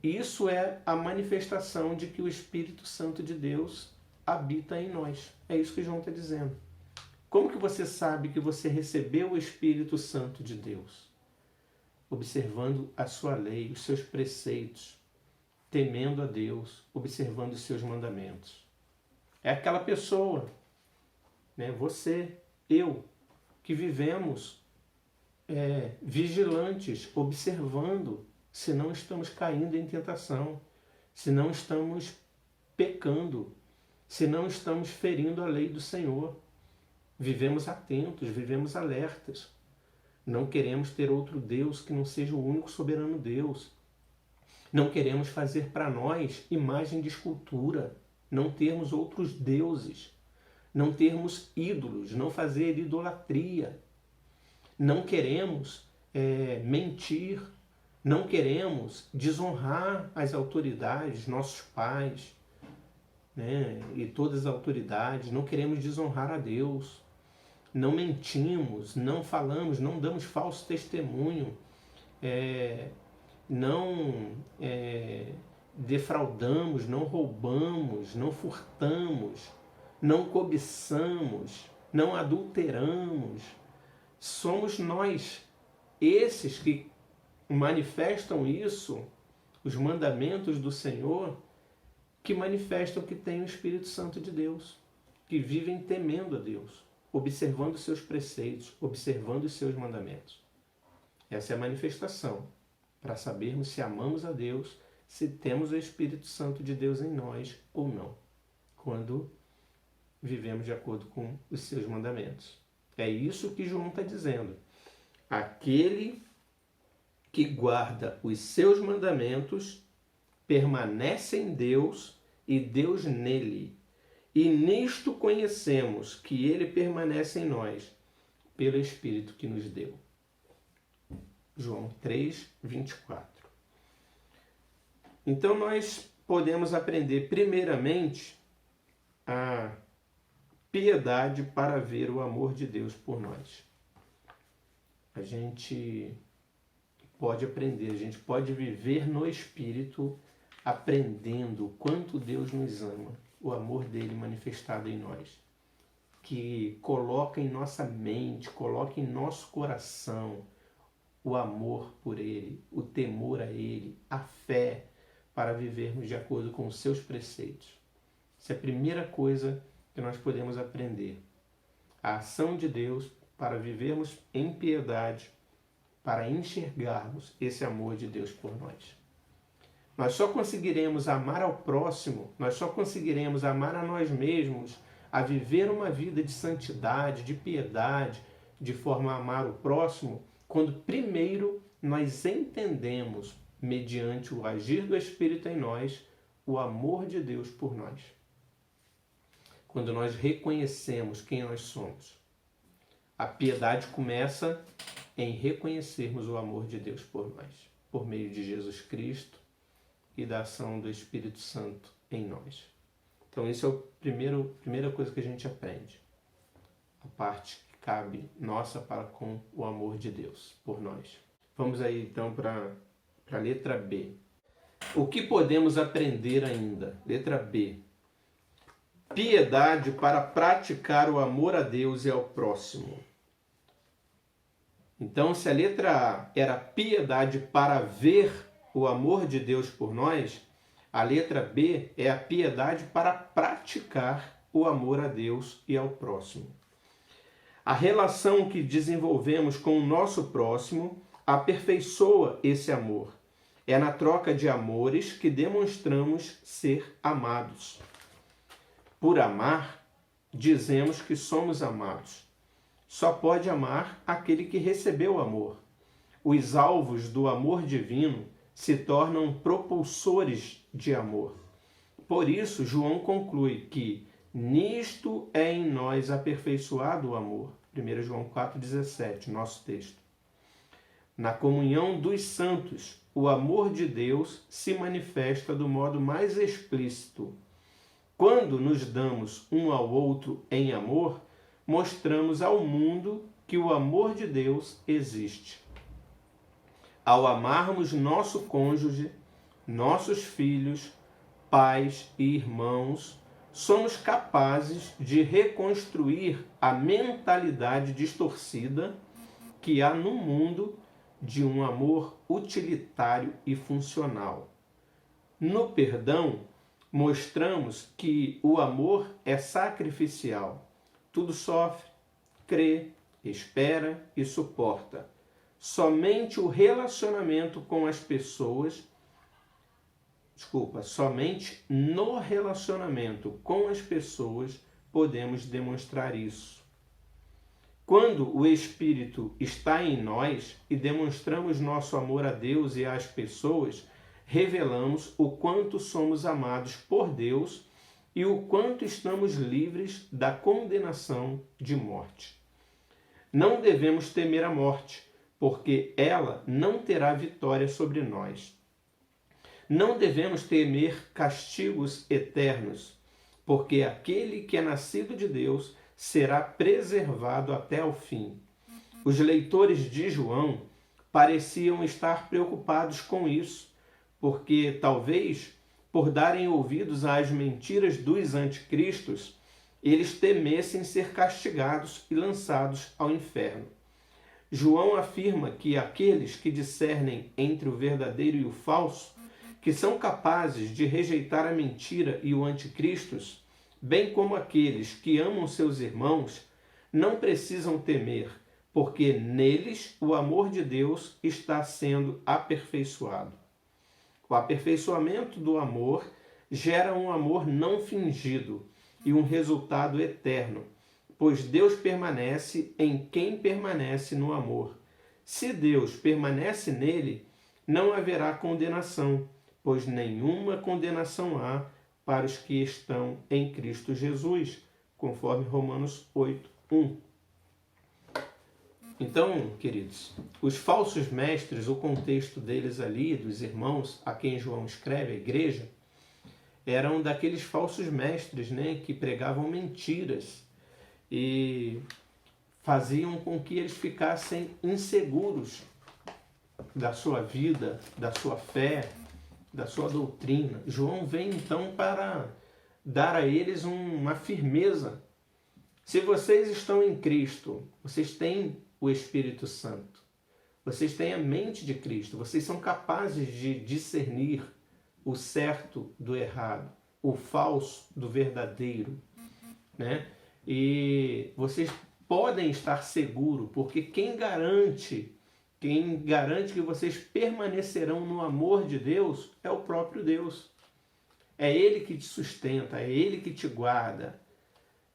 isso é a manifestação de que o Espírito Santo de Deus habita em nós. É isso que João está dizendo. Como que você sabe que você recebeu o Espírito Santo de Deus? Observando a sua lei, os seus preceitos, temendo a Deus, observando os seus mandamentos. É aquela pessoa, né, você, eu, que vivemos vigilantes, observando se não estamos caindo em tentação, se não estamos pecando, se não estamos ferindo a lei do Senhor. Vivemos atentos, vivemos alertas. Não queremos ter outro Deus que não seja o único soberano Deus. Não queremos fazer para nós imagem de escultura, não termos outros deuses, não termos ídolos, não fazer idolatria. Não queremos mentir, não queremos desonrar as autoridades, nossos pais, né, e todas as autoridades. Não queremos desonrar a Deus. Não mentimos, não falamos, não damos falso testemunho, não defraudamos, não roubamos, não furtamos, não cobiçamos, não adulteramos. Somos nós, esses que manifestam isso, os mandamentos do Senhor, que manifestam que têm o Espírito Santo de Deus, que vivem temendo a Deus, observando os seus preceitos, observando os seus mandamentos. Essa é a manifestação, para sabermos se amamos a Deus, se temos o Espírito Santo de Deus em nós ou não, quando vivemos de acordo com os seus mandamentos. É isso que João está dizendo. Aquele que guarda os seus mandamentos permanece em Deus e Deus nele. E nisto conhecemos que ele permanece em nós, pelo Espírito que nos deu. João 3, 24. Então nós podemos aprender primeiramente a piedade para ver o amor de Deus por nós. A gente pode aprender, a gente pode viver no Espírito aprendendo o quanto Deus nos ama, o amor dele manifestado em nós, que coloca em nossa mente, coloca em nosso coração o amor por ele, o temor a ele, a fé para vivermos de acordo com os seus preceitos. Essa é a primeira coisa que nós podemos aprender. A ação de Deus para vivermos em piedade, para enxergarmos esse amor de Deus por nós. Nós só conseguiremos amar ao próximo, nós só conseguiremos amar a nós mesmos, a viver uma vida de santidade, de piedade, de forma a amar o próximo, quando primeiro nós entendemos, mediante o agir do Espírito em nós, o amor de Deus por nós. Quando nós reconhecemos quem nós somos. A piedade começa em reconhecermos o amor de Deus por nós, por meio de Jesus Cristo e da ação do Espírito Santo em nós. Então, isso é a primeira coisa que a gente aprende. A parte que cabe nossa para com o amor de Deus por nós. Vamos aí, então, para a letra B. O que podemos aprender ainda? Letra B. Piedade para praticar o amor a Deus e ao próximo. Então, se a letra A era piedade para ver o amor de Deus por nós, a letra B é a piedade para praticar o amor a Deus e ao próximo. A relação que desenvolvemos com o nosso próximo aperfeiçoa esse amor. É na troca de amores que demonstramos ser amados. Por amar, dizemos que somos amados. Só pode amar aquele que recebeu o amor. Os alvos do amor divino se tornam propulsores de amor. Por isso, João conclui que nisto é em nós aperfeiçoado o amor. 1 João 4,17, nosso texto. Na comunhão dos santos, o amor de Deus se manifesta do modo mais explícito. Quando nos damos um ao outro em amor, mostramos ao mundo que o amor de Deus existe. Ao amarmos nosso cônjuge, nossos filhos, pais e irmãos, somos capazes de reconstruir a mentalidade distorcida que há no mundo de um amor utilitário e funcional. No perdão, mostramos que o amor é sacrificial. Tudo sofre, crê, espera e suporta. Somente o relacionamento com as pessoas, somente no relacionamento com as pessoas podemos demonstrar isso. Quando o Espírito está em nós e demonstramos nosso amor a Deus e às pessoas, revelamos o quanto somos amados por Deus e o quanto estamos livres da condenação de morte. Não devemos temer a morte, porque ela não terá vitória sobre nós. Não devemos temer castigos eternos, porque aquele que é nascido de Deus será preservado até o fim. Os leitores de João pareciam estar preocupados com isso, porque talvez por darem ouvidos às mentiras dos anticristos, eles temessem ser castigados e lançados ao inferno. João afirma que aqueles que discernem entre o verdadeiro e o falso, que são capazes de rejeitar a mentira e o anticristo, bem como aqueles que amam seus irmãos, não precisam temer, porque neles o amor de Deus está sendo aperfeiçoado. O aperfeiçoamento do amor gera um amor não fingido e um resultado eterno, pois Deus permanece em quem permanece no amor. Se Deus permanece nele, não haverá condenação, pois nenhuma condenação há para os que estão em Cristo Jesus, conforme Romanos 8:1. Então, queridos, os falsos mestres, o contexto deles ali, dos irmãos a quem João escreve, a igreja, eram daqueles falsos mestres, né, que pregavam mentiras e faziam com que eles ficassem inseguros da sua vida, da sua fé, da sua doutrina. João vem então para dar a eles uma firmeza. Se vocês estão em Cristo, vocês têm o Espírito Santo, vocês têm a mente de Cristo, vocês são capazes de discernir o certo do errado, o falso do verdadeiro, né? E vocês podem estar seguros, porque quem garante que vocês permanecerão no amor de Deus é o próprio Deus. É Ele que te sustenta, é Ele que te guarda.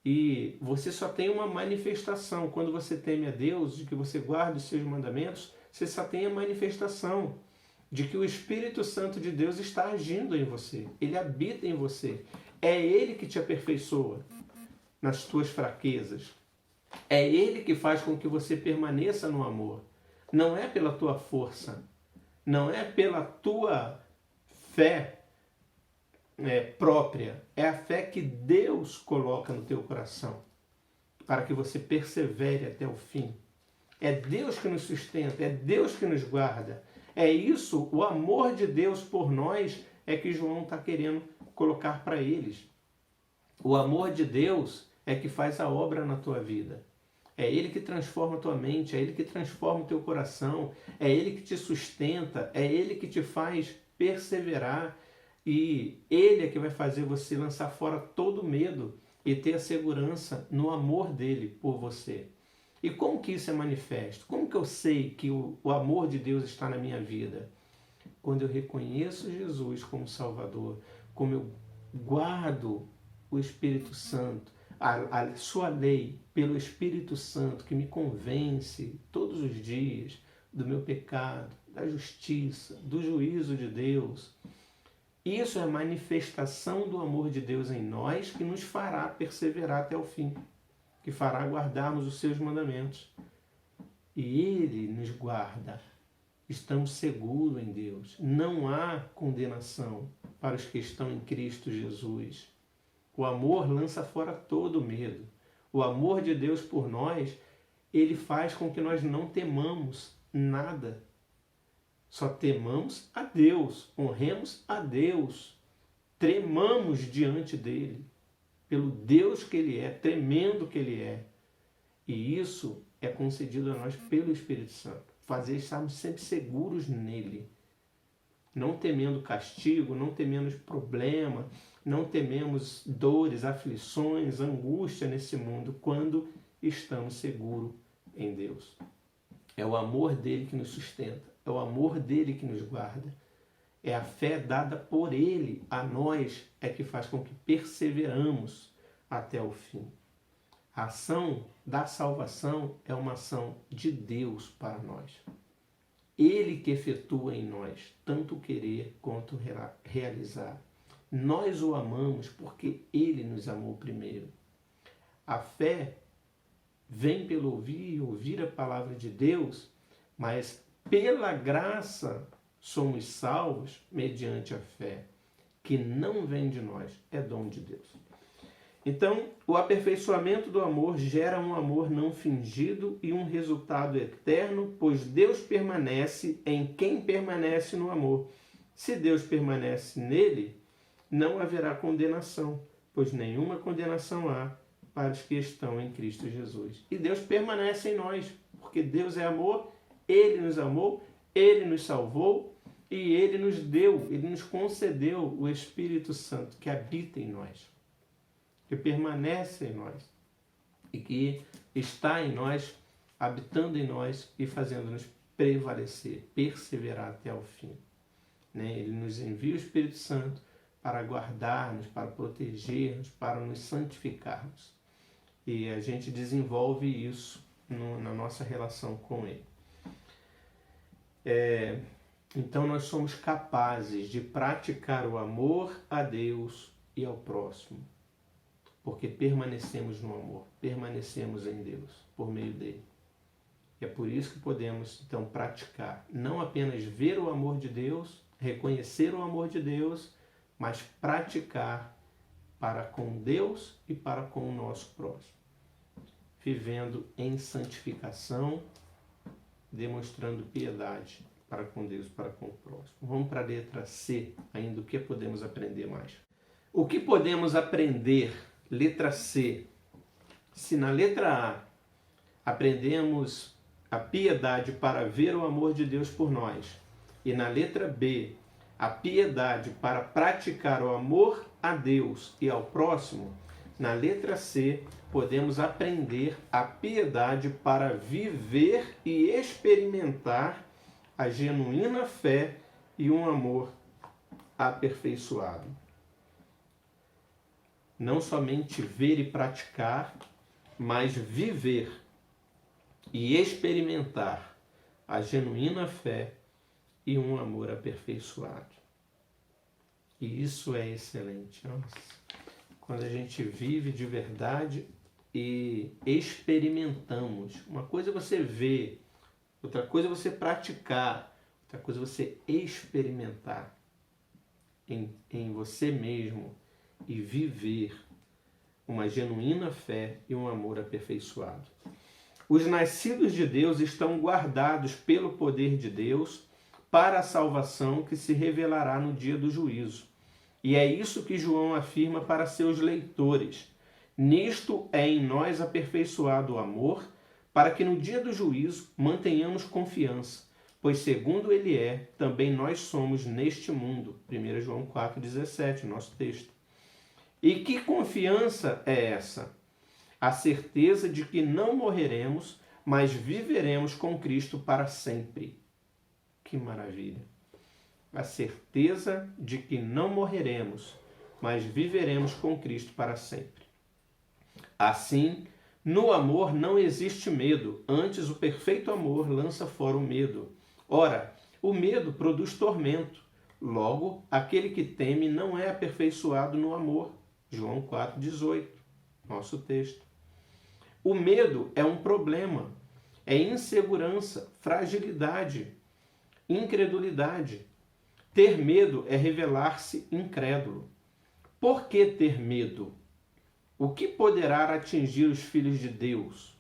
E você só tem uma manifestação. Quando você teme a Deus, de que você guarda os seus mandamentos, você só tem a manifestação de que o Espírito Santo de Deus está agindo em você. Ele habita em você. É Ele que te aperfeiçoa nas tuas fraquezas. É Ele que faz com que você permaneça no amor. Não é pela tua força, não é pela tua fé própria, é a fé que Deus coloca no teu coração para que você persevere até o fim. É Deus que nos sustenta, é Deus que nos guarda. É isso, o amor de Deus por nós é que João está querendo colocar para eles. O amor de Deus é que faz a obra na tua vida. É Ele que transforma a tua mente, é Ele que transforma o teu coração, é Ele que te sustenta, é Ele que te faz perseverar. E Ele é que vai fazer você lançar fora todo medo e ter a segurança no amor dele por você. E como que isso é manifesto? Como que eu sei que o amor de Deus está na minha vida? Quando eu reconheço Jesus como Salvador, como eu guardo o Espírito Santo, a sua lei pelo Espírito Santo que me convence todos os dias do meu pecado, da justiça, do juízo de Deus. Isso é a manifestação do amor de Deus em nós que nos fará perseverar até o fim, que fará guardarmos os seus mandamentos. E Ele nos guarda. Estamos seguros em Deus. Não há condenação para os que estão em Cristo Jesus. O amor lança fora todo medo. O amor de Deus por nós, Ele faz com que nós não temamos nada. Só temamos a Deus, honremos a Deus, tremamos diante dEle, pelo Deus que Ele é, tremendo que Ele é. E isso é concedido a nós pelo Espírito Santo. Fazer estarmos sempre seguros nele. Não temendo castigo, não temendo problema, não tememos dores, aflições, angústia nesse mundo, quando estamos seguros em Deus. É o amor dele que nos sustenta. É o amor dele que nos guarda. É a fé dada por ele a nós é que faz com que perseveramos até o fim. A ação da salvação é uma ação de Deus para nós. Ele que efetua em nós tanto querer quanto realizar. Nós o amamos porque ele nos amou primeiro. A fé vem pelo ouvir e ouvir a palavra de Deus, mas pela graça somos salvos mediante a fé, que não vem de nós, é dom de Deus. Então, o aperfeiçoamento do amor gera um amor não fingido e um resultado eterno, pois Deus permanece em quem permanece no amor. Se Deus permanece nele, não haverá condenação, pois nenhuma condenação há para os que estão em Cristo Jesus. E Deus permanece em nós, porque Deus é amor, Ele nos amou, Ele nos salvou e Ele nos deu, Ele nos concedeu o Espírito Santo que habita em nós, que permanece em nós e que está em nós, habitando em nós e fazendo-nos prevalecer, perseverar até o fim. Ele nos envia o Espírito Santo para guardar-nos, para proteger-nos, para nos santificarmos. E a gente desenvolve isso na nossa relação com Ele. Então nós somos capazes de praticar o amor a Deus e ao próximo, porque permanecemos no amor, permanecemos em Deus, por meio dele. E é por isso que podemos, então, praticar, não apenas ver o amor de Deus, reconhecer o amor de Deus, mas praticar para com Deus e para com o nosso próximo, vivendo em santificação, demonstrando piedade para com Deus e para com o próximo. Vamos para a letra C, ainda o que podemos aprender mais. O que podemos aprender, letra C, se na letra A aprendemos a piedade para ver o amor de Deus por nós, e na letra B, a piedade para praticar o amor a Deus e ao próximo, na letra C, podemos aprender a piedade para viver e experimentar a genuína fé e um amor aperfeiçoado. Não somente ver e praticar, mas viver e experimentar a genuína fé e um amor aperfeiçoado. E isso é excelente. Nossa. Quando a gente vive de verdade e experimentamos. Uma coisa é você ver, outra coisa é você praticar, outra coisa é você experimentar em você mesmo e viver uma genuína fé e um amor aperfeiçoado. Os nascidos de Deus estão guardados pelo poder de Deus para a salvação que se revelará no dia do juízo. E é isso que João afirma para seus leitores. Nisto é em nós aperfeiçoado o amor, para que no dia do juízo mantenhamos confiança, pois segundo ele é, também nós somos neste mundo. 1 João 4,17, nosso texto. E que confiança é essa? A certeza de que não morreremos, mas viveremos com Cristo para sempre. Que maravilha! A certeza de que não morreremos, mas viveremos com Cristo para sempre. Assim, no amor não existe medo, antes o perfeito amor lança fora o medo. Ora, o medo produz tormento, logo, aquele que teme não é aperfeiçoado no amor. João 4,18, nosso texto. O medo é um problema, é insegurança, fragilidade, incredulidade. Ter medo é revelar-se incrédulo. Por que ter medo? O que poderá atingir os filhos de Deus?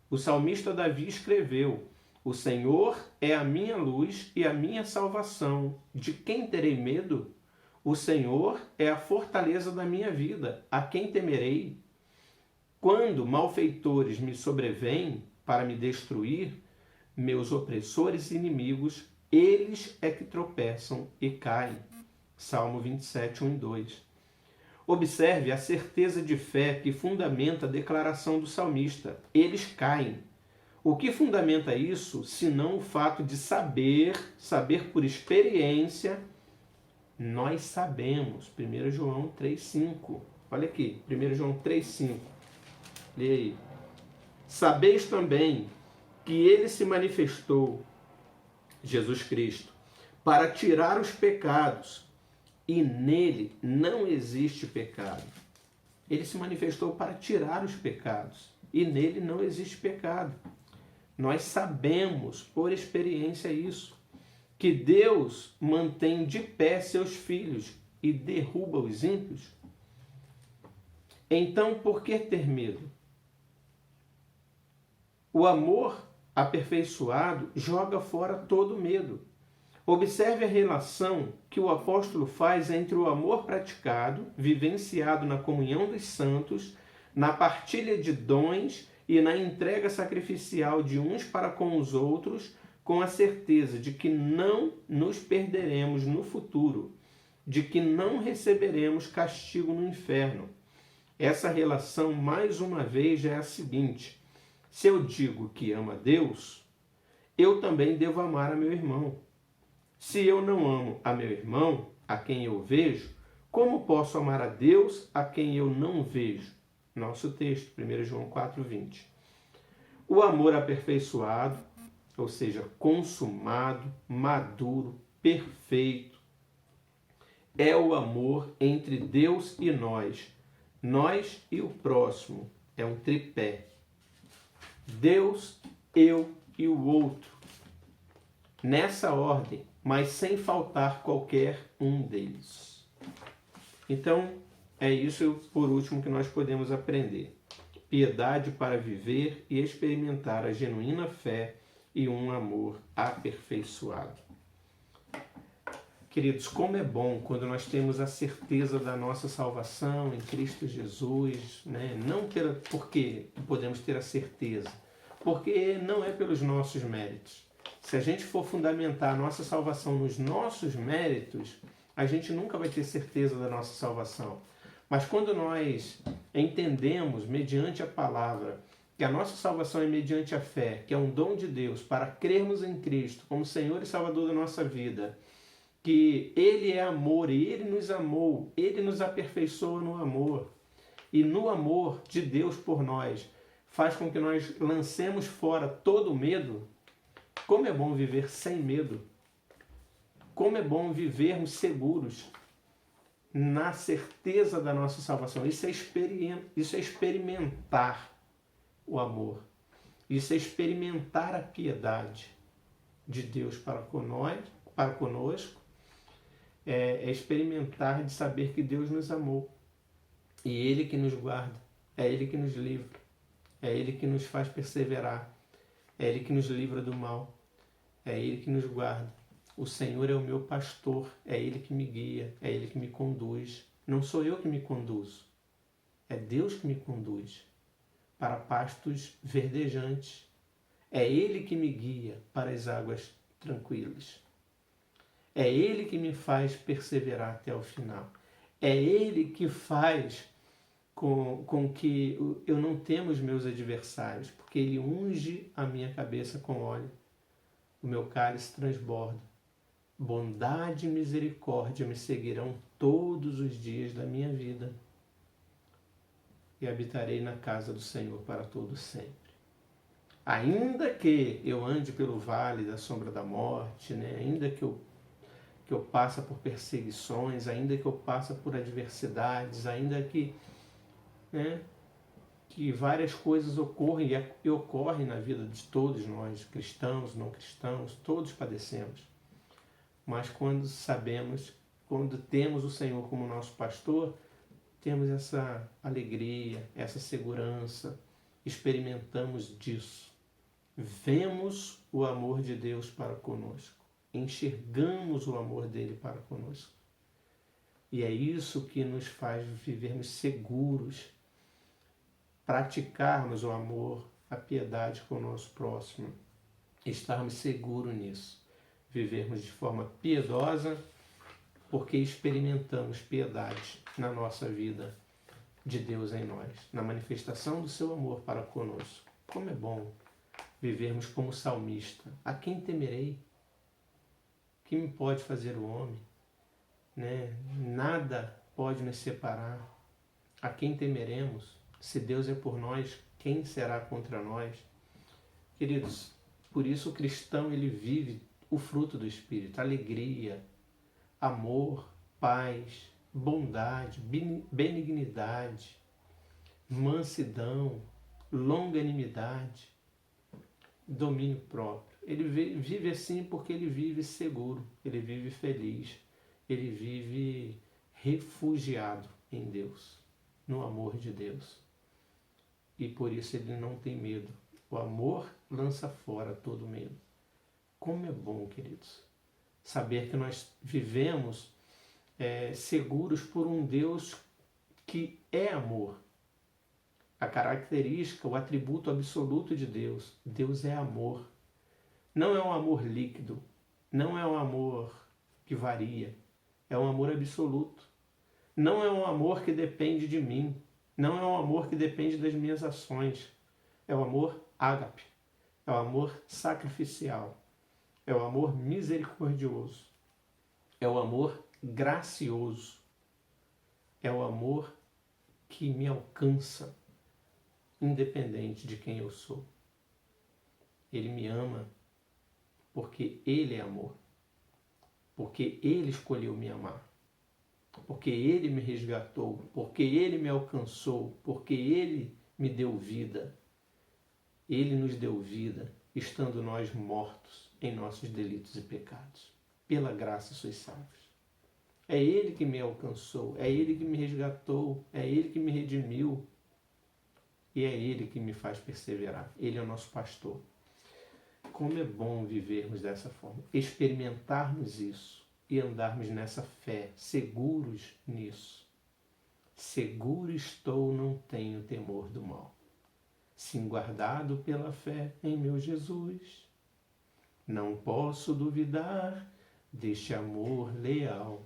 O salmista Davi escreveu: O Senhor é a minha luz e a minha salvação. De quem terei medo? O Senhor é a fortaleza da minha vida. A quem temerei? Quando malfeitores me sobrevêm para me destruir, meus opressores e inimigos, eles é que tropeçam e caem. Salmo 27, 1 e 2. Observe a certeza de fé que fundamenta a declaração do salmista. Eles caem. O que fundamenta isso, senão o fato de saber por experiência, nós sabemos. 1 João 3,5. Olha aqui, 1 João 3,5. Lê aí. Sabeis também que ele se manifestou, Jesus Cristo, para tirar os pecados, e nele não existe pecado. Ele se manifestou para tirar os pecados, e nele não existe pecado. Nós sabemos, por experiência, isso, que Deus mantém de pé seus filhos e derruba os ímpios. Então, por que ter medo? O amor aperfeiçoado joga fora todo medo. Observe a relação que o apóstolo faz entre o amor praticado, vivenciado na comunhão dos santos, na partilha de dons e na entrega sacrificial de uns para com os outros, com a certeza de que não nos perderemos no futuro, de que não receberemos castigo no inferno. Essa relação, mais uma vez, é a seguinte: se eu digo que amo a Deus, eu também devo amar a meu irmão. Se eu não amo a meu irmão, a quem eu vejo, como posso amar a Deus a quem eu não vejo? Nosso texto, 1 João 4,20. O amor aperfeiçoado, ou seja, consumado, maduro, perfeito, é o amor entre Deus e nós e o próximo. É um tripé. Deus, eu e o outro. Nessa ordem, mas sem faltar qualquer um deles. Então, é isso, por último, que nós podemos aprender. Piedade para viver e experimentar a genuína fé e um amor aperfeiçoado. Queridos, como é bom quando nós temos a certeza da nossa salvação em Cristo Jesus, né? Não porque podemos ter a certeza, porque não é pelos nossos méritos. Se a gente for fundamentar a nossa salvação nos nossos méritos, a gente nunca vai ter certeza da nossa salvação. Mas quando nós entendemos, mediante a palavra, que a nossa salvação é mediante a fé, que é um dom de Deus para crermos em Cristo como Senhor e Salvador da nossa vida, que Ele é amor e Ele nos amou, Ele nos aperfeiçoa no amor. E no amor de Deus por nós, faz com que nós lancemos fora todo o medo. Como é bom viver sem medo. Como é bom vivermos seguros na certeza da nossa salvação. Isso é experimentar o amor. Isso é experimentar a piedade de Deus para conosco. É experimentar de saber que Deus nos amou. E Ele que nos guarda. É Ele que nos livra. É Ele que nos faz perseverar. É Ele que nos livra do mal. É Ele que nos guarda. O Senhor é o meu pastor. É Ele que me guia. É Ele que me conduz. Não sou eu que me conduzo. É Deus que me conduz para pastos verdejantes. É Ele que me guia para as águas tranquilas. É Ele que me faz perseverar até o final. É Ele que faz com que eu não tema os meus adversários, porque Ele unge a minha cabeça com óleo. O meu cálice transborda. Bondade e misericórdia me seguirão todos os dias da minha vida. E habitarei na casa do Senhor para todo sempre. Ainda que eu ande pelo vale da sombra da morte, né? Ainda que eu passe por perseguições, ainda que eu passe por adversidades, ainda que, né, que várias coisas ocorrem e ocorrem na vida de todos nós, cristãos, não cristãos, todos padecemos. Mas quando temos o Senhor como nosso pastor, temos essa alegria, essa segurança, experimentamos disso. Vemos o amor de Deus para conosco, enxergamos o amor dele para conosco. E é isso que nos faz vivermos seguros, praticarmos o amor, a piedade com o nosso próximo, estarmos seguros nisso, vivermos de forma piedosa, porque experimentamos piedade na nossa vida de Deus em nós, na manifestação do seu amor para conosco. Como é bom vivermos como salmista. A quem temerei? Que me pode fazer o homem? Né? Nada pode nos separar. A quem temeremos? Se Deus é por nós, quem será contra nós? Queridos, por isso o cristão ele vive o fruto do Espírito, alegria, amor, paz, bondade, benignidade, mansidão, longanimidade, domínio próprio. Ele vive assim porque ele vive seguro, ele vive feliz, ele vive refugiado em Deus, no amor de Deus. E por isso ele não tem medo. O amor lança fora todo medo. Como é bom, queridos, Saber que nós vivemos seguros por um Deus que é amor. A característica, o atributo absoluto de Deus. Deus é amor. Não é um amor líquido. Não é um amor que varia. É um amor absoluto. Não é um amor que depende de mim. Não é um amor que depende das minhas ações. É o amor ágape. É o amor sacrificial. É o amor misericordioso. É o amor gracioso. É o amor que me alcança, independente de quem eu sou. Ele me ama porque Ele é amor. Porque Ele escolheu me amar. Porque Ele me resgatou. Porque Ele me alcançou. Porque Ele me deu vida. Ele nos deu vida, estando nós mortos em nossos delitos e pecados. Pela graça sois salvos. É Ele que me alcançou, é Ele que me resgatou, é Ele que me redimiu e é Ele que me faz perseverar. Ele é o nosso pastor. Como é bom vivermos dessa forma, experimentarmos isso e andarmos nessa fé, seguros nisso. Seguro estou, não tenho temor do mal. Sim, guardado pela fé em meu Jesus. Não posso duvidar deste amor leal.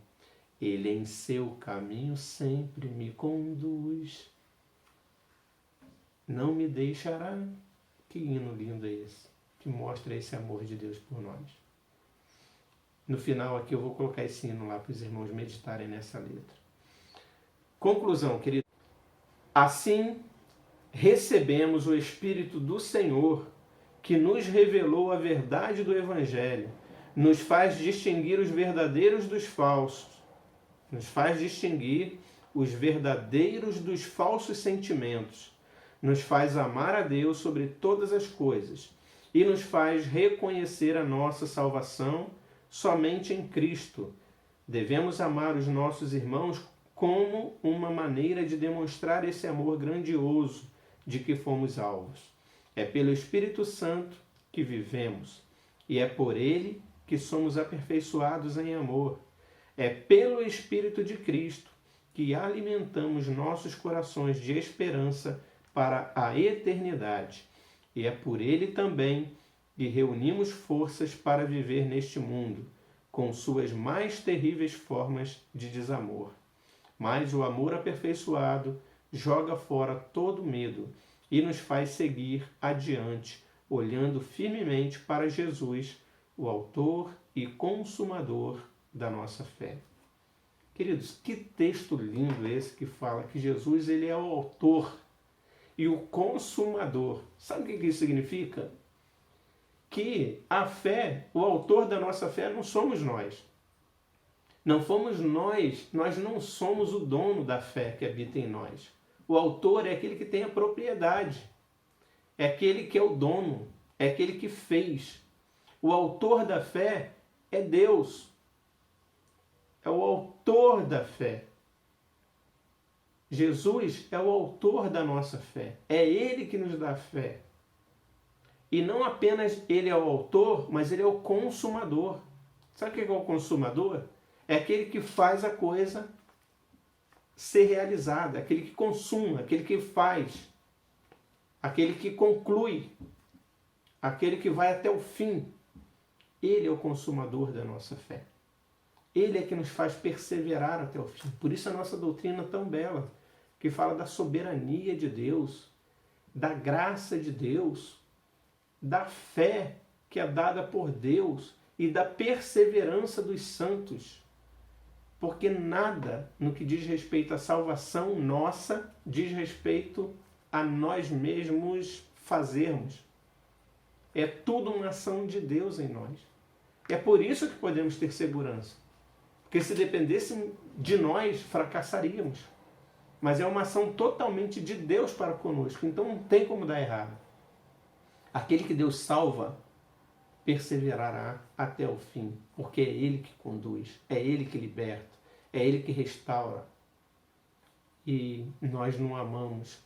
Ele em seu caminho sempre me conduz. Não me deixará. Que hino lindo é esse, que mostra esse amor de Deus por nós. No final aqui eu vou colocar esse hino lá para os irmãos meditarem nessa letra. Conclusão, querido. Assim, recebemos o Espírito do Senhor, que nos revelou a verdade do Evangelho, nos faz distinguir os verdadeiros dos falsos, nos faz distinguir os verdadeiros dos falsos sentimentos, nos faz amar a Deus sobre todas as coisas e nos faz reconhecer a nossa salvação somente em Cristo. Devemos amar os nossos irmãos como uma maneira de demonstrar esse amor grandioso de que fomos alvos. É pelo Espírito Santo que vivemos e é por ele que somos aperfeiçoados em amor. É pelo Espírito de Cristo que alimentamos nossos corações de esperança para a eternidade. E é por ele também que reunimos forças para viver neste mundo, com suas mais terríveis formas de desamor. Mas o amor aperfeiçoado joga fora todo medo e nos faz seguir adiante, olhando firmemente para Jesus, o autor e consumador da nossa fé. Queridos, que texto lindo esse que fala que Jesus ele é o autor e o consumador. Sabe o que isso significa? Que a fé, o autor da nossa fé não somos nós. Não fomos nós não somos o dono da fé que habita em nós. O autor é aquele que tem a propriedade, é aquele que é o dono, é aquele que fez. O autor da fé é Deus, é o autor da fé. Jesus é o autor da nossa fé, é Ele que nos dá fé. E não apenas Ele é o autor, mas Ele é o consumador. Sabe o que é o consumador? É aquele que faz a coisa ser realizada, aquele que consuma, aquele que faz, aquele que conclui, aquele que vai até o fim. Ele é o consumador da nossa fé. Ele é que nos faz perseverar até o fim. Por isso a nossa doutrina é tão bela, que fala da soberania de Deus, da graça de Deus, da fé que é dada por Deus e da perseverança dos santos. Porque nada no que diz respeito à salvação nossa diz respeito a nós mesmos fazermos. É tudo uma ação de Deus em nós. É por isso que podemos ter segurança. Porque se dependesse de nós, fracassaríamos. Mas é uma ação totalmente de Deus para conosco. Então não tem como dar errado. Aquele que Deus salva, perseverará até o fim. Porque é Ele que conduz, é Ele que liberta, é Ele que restaura. E nós não amamos.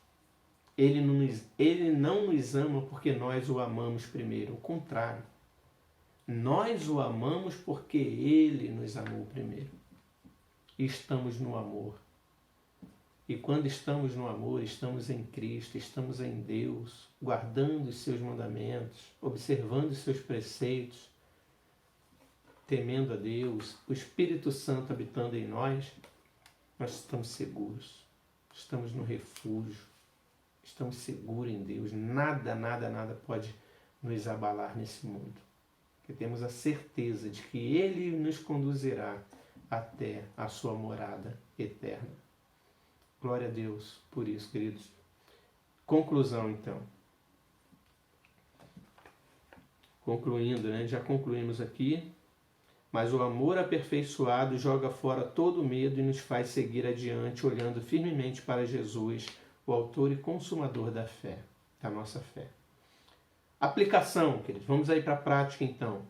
Ele não nos ama porque nós o amamos primeiro. O contrário. Nós o amamos porque Ele nos amou primeiro. E estamos no amor. E quando estamos no amor, estamos em Cristo, estamos em Deus, guardando os seus mandamentos, observando os seus preceitos, temendo a Deus, o Espírito Santo habitando em nós, nós estamos seguros, estamos no refúgio, estamos seguros em Deus. Nada, nada, nada pode nos abalar nesse mundo. Porque temos a certeza de que Ele nos conduzirá até a sua morada eterna. Glória a Deus por isso, queridos. Conclusão, então. Concluindo, né? Já concluímos aqui. Mas o amor aperfeiçoado joga fora todo medo e nos faz seguir adiante, olhando firmemente para Jesus, o autor e consumador da fé, da nossa fé. Aplicação, queridos. Vamos aí para a prática, então.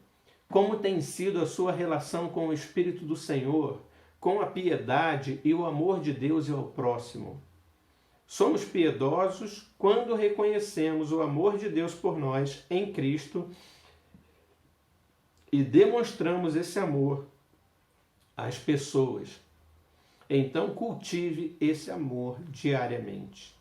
Como tem sido a sua relação com o Espírito do Senhor, com a piedade e o amor de Deus e ao próximo? Somos piedosos quando reconhecemos o amor de Deus por nós em Cristo e demonstramos esse amor às pessoas. Então cultive esse amor diariamente.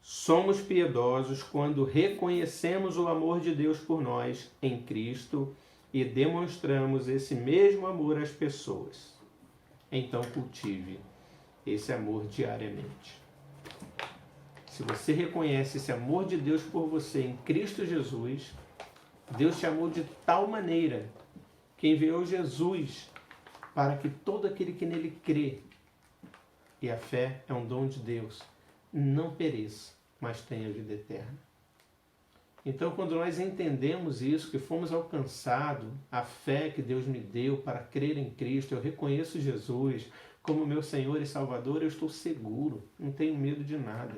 Somos piedosos quando reconhecemos o amor de Deus por nós em Cristo e demonstramos esse mesmo amor às pessoas. Então cultive esse amor diariamente. Se você reconhece esse amor de Deus por você em Cristo Jesus, Deus te amou de tal maneira que enviou Jesus para que todo aquele que nele crê, e a fé é um dom de Deus, não pereça, mas tenha vida eterna. Então, quando nós entendemos isso, que fomos alcançados, a fé que Deus me deu para crer em Cristo, eu reconheço Jesus como meu Senhor e Salvador, eu estou seguro, não tenho medo de nada.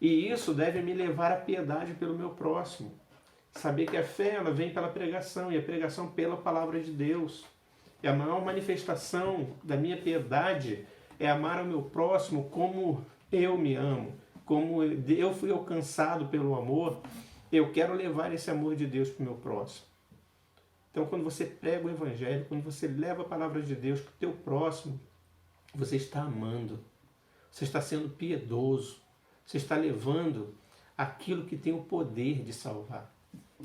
E isso deve me levar à piedade pelo meu próximo. Saber que a fé ela vem pela pregação, e a pregação pela palavra de Deus. E a maior manifestação da minha piedade é amar ao meu próximo como eu me amo, como eu fui alcançado pelo amor. Eu quero levar esse amor de Deus para o meu próximo. Então, quando você prega o Evangelho, quando você leva a palavra de Deus para o teu próximo, você está amando, você está sendo piedoso, você está levando aquilo que tem o poder de salvar.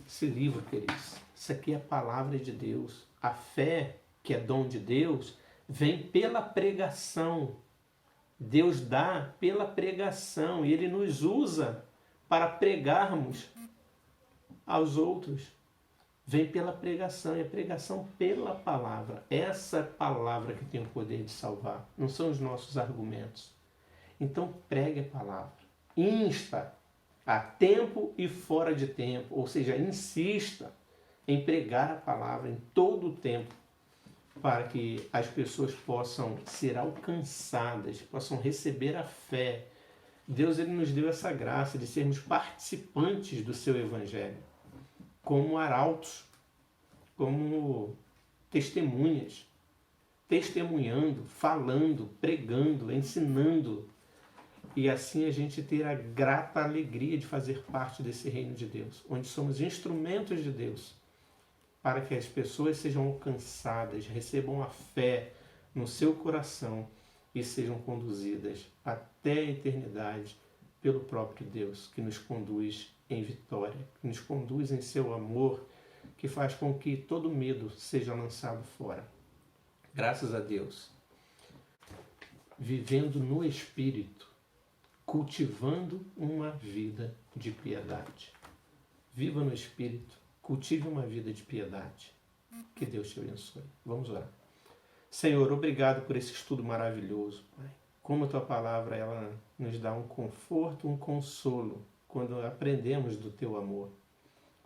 Esse livro, queridos, isso aqui é a palavra de Deus. A fé, que é dom de Deus, vem pela pregação. Deus dá pela pregação e Ele nos usa para pregarmos aos outros. Vem pela pregação, e a pregação pela palavra. Essa palavra que tem o poder de salvar, não são os nossos argumentos. Então pregue a palavra. Insta a tempo e fora de tempo, ou seja, insista em pregar a palavra em todo o tempo, para que as pessoas possam ser alcançadas, possam receber a fé. Deus ele nos deu essa graça de sermos participantes do seu Evangelho, como arautos, como testemunhas, testemunhando, falando, pregando, ensinando, e assim a gente ter a grata alegria de fazer parte desse reino de Deus, onde somos instrumentos de Deus, para que as pessoas sejam alcançadas, recebam a fé no seu coração e sejam conduzidas até a eternidade pelo próprio Deus, que nos conduz em vitória, que nos conduz em seu amor, que faz com que todo medo seja lançado fora. Graças a Deus. Vivendo no Espírito, cultivando uma vida de piedade. Viva no Espírito, cultive uma vida de piedade. Que Deus te abençoe. Vamos orar. Senhor, obrigado por esse estudo maravilhoso, Pai. Como a Tua palavra ela nos dá um conforto, um consolo, quando aprendemos do Teu amor,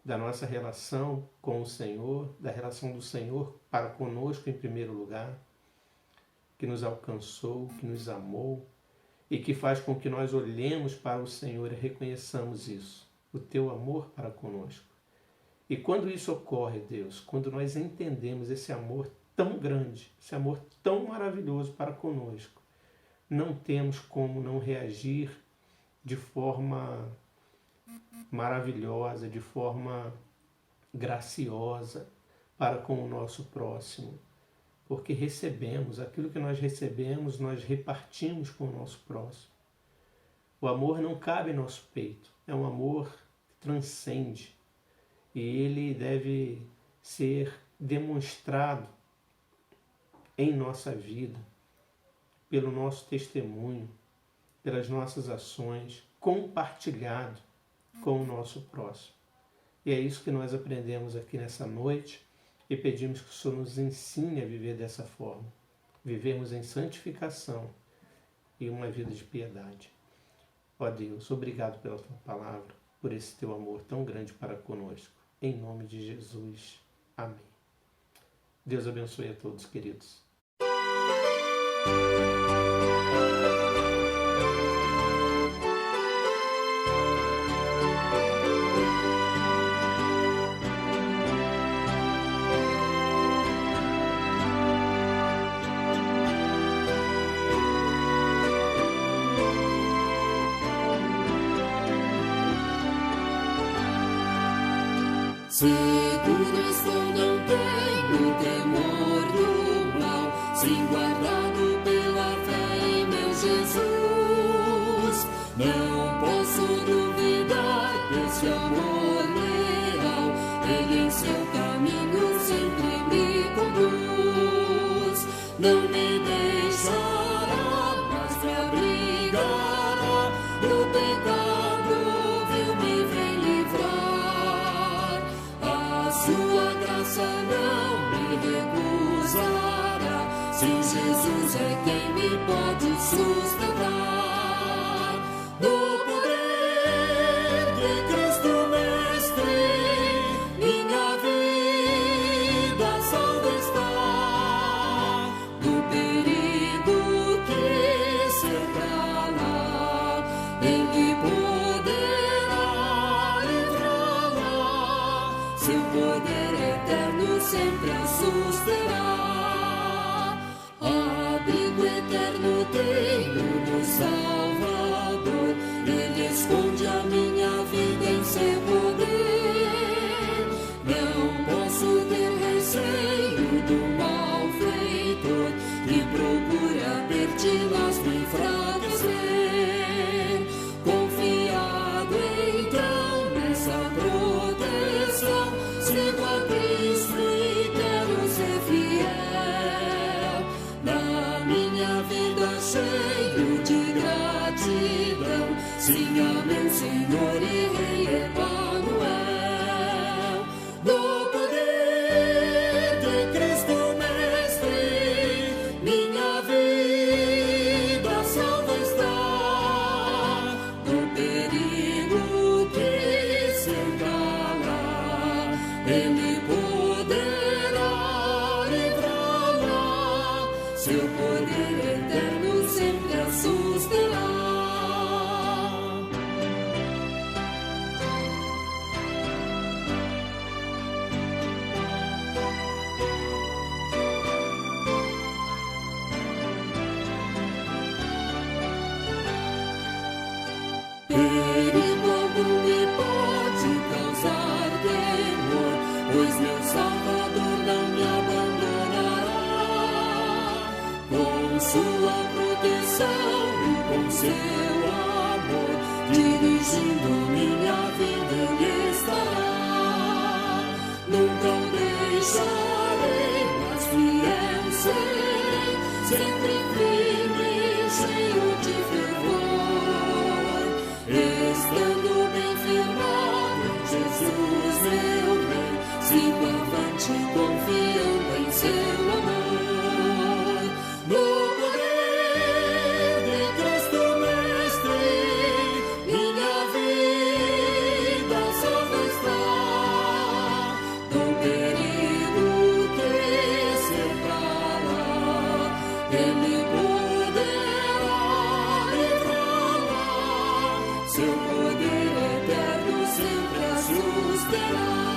da nossa relação com o Senhor, da relação do Senhor para conosco em primeiro lugar, que nos alcançou, que nos amou, e que faz com que nós olhemos para o Senhor e reconheçamos isso, o Teu amor para conosco. E quando isso ocorre, Deus, quando nós entendemos esse amor tão grande, esse amor tão maravilhoso para conosco, não temos como não reagir de forma maravilhosa, de forma graciosa para com o nosso próximo, porque recebemos aquilo que nós recebemos, nós repartimos com o nosso próximo. O amor não cabe em nosso peito, é um amor que transcende e ele deve ser demonstrado em nossa vida, pelo nosso testemunho, pelas nossas ações, compartilhado com o nosso próximo. E é isso que nós aprendemos aqui nessa noite e pedimos que o Senhor nos ensine a viver dessa forma, vivermos em santificação e uma vida de piedade. Ó Deus, obrigado pela Tua palavra, por esse Teu amor tão grande para conosco. Em nome de Jesus. Amém. Deus abençoe a todos, queridos. Seguro estou, não tenho temor do mal, sim guardado pela fé em meu Jesus. Não posso duvidar desse amor leal, Ele em seu caminho sempre me conduz. Não me deixará, mas me abrigará do pecado vil, me vem livrar. Sua graça não me recusará, sim, Jesus é quem me pode sustentar. No poder de Cristo Mestre, minha vida salva está. Do perigo que cercará, Ele poderá livrá-la. Seu poder eterno sempre a susterá. Abrigo eterno tenho no Salvador, Ele esconde a minha vida em seu poder. Não posso ter receio do malfeitor, que procura perdi-las me enfraquecer. Confiado então nessa proteção, sigo a Cristo e quero ser fiel. Na minha vida cheio de gratidão, sim, a meu Senhor e Rei Emanuel. No poder de Cristo Mestre, minha vida salva está. Do perigo que cercará, Ele poderá livrá-la. Seu poder eterno sempre a susterá. Perigo algum me pode causar temor, pois meu Salvador não me abandonará. Com sua proteção e com seu amor, dirigindo minha vida Ele estará. Nunca o deixarei, mas fiel serei, sempre firme, cheio de fervor. Estando bem firmado em Jesus meu Rei, sigo avante confiando em seu amor. No poder de Cristo Mestre, minha vida salva está. Do perigo que cercará, Ele poderá livrá-la. Seu poder eterno sempre a susterá.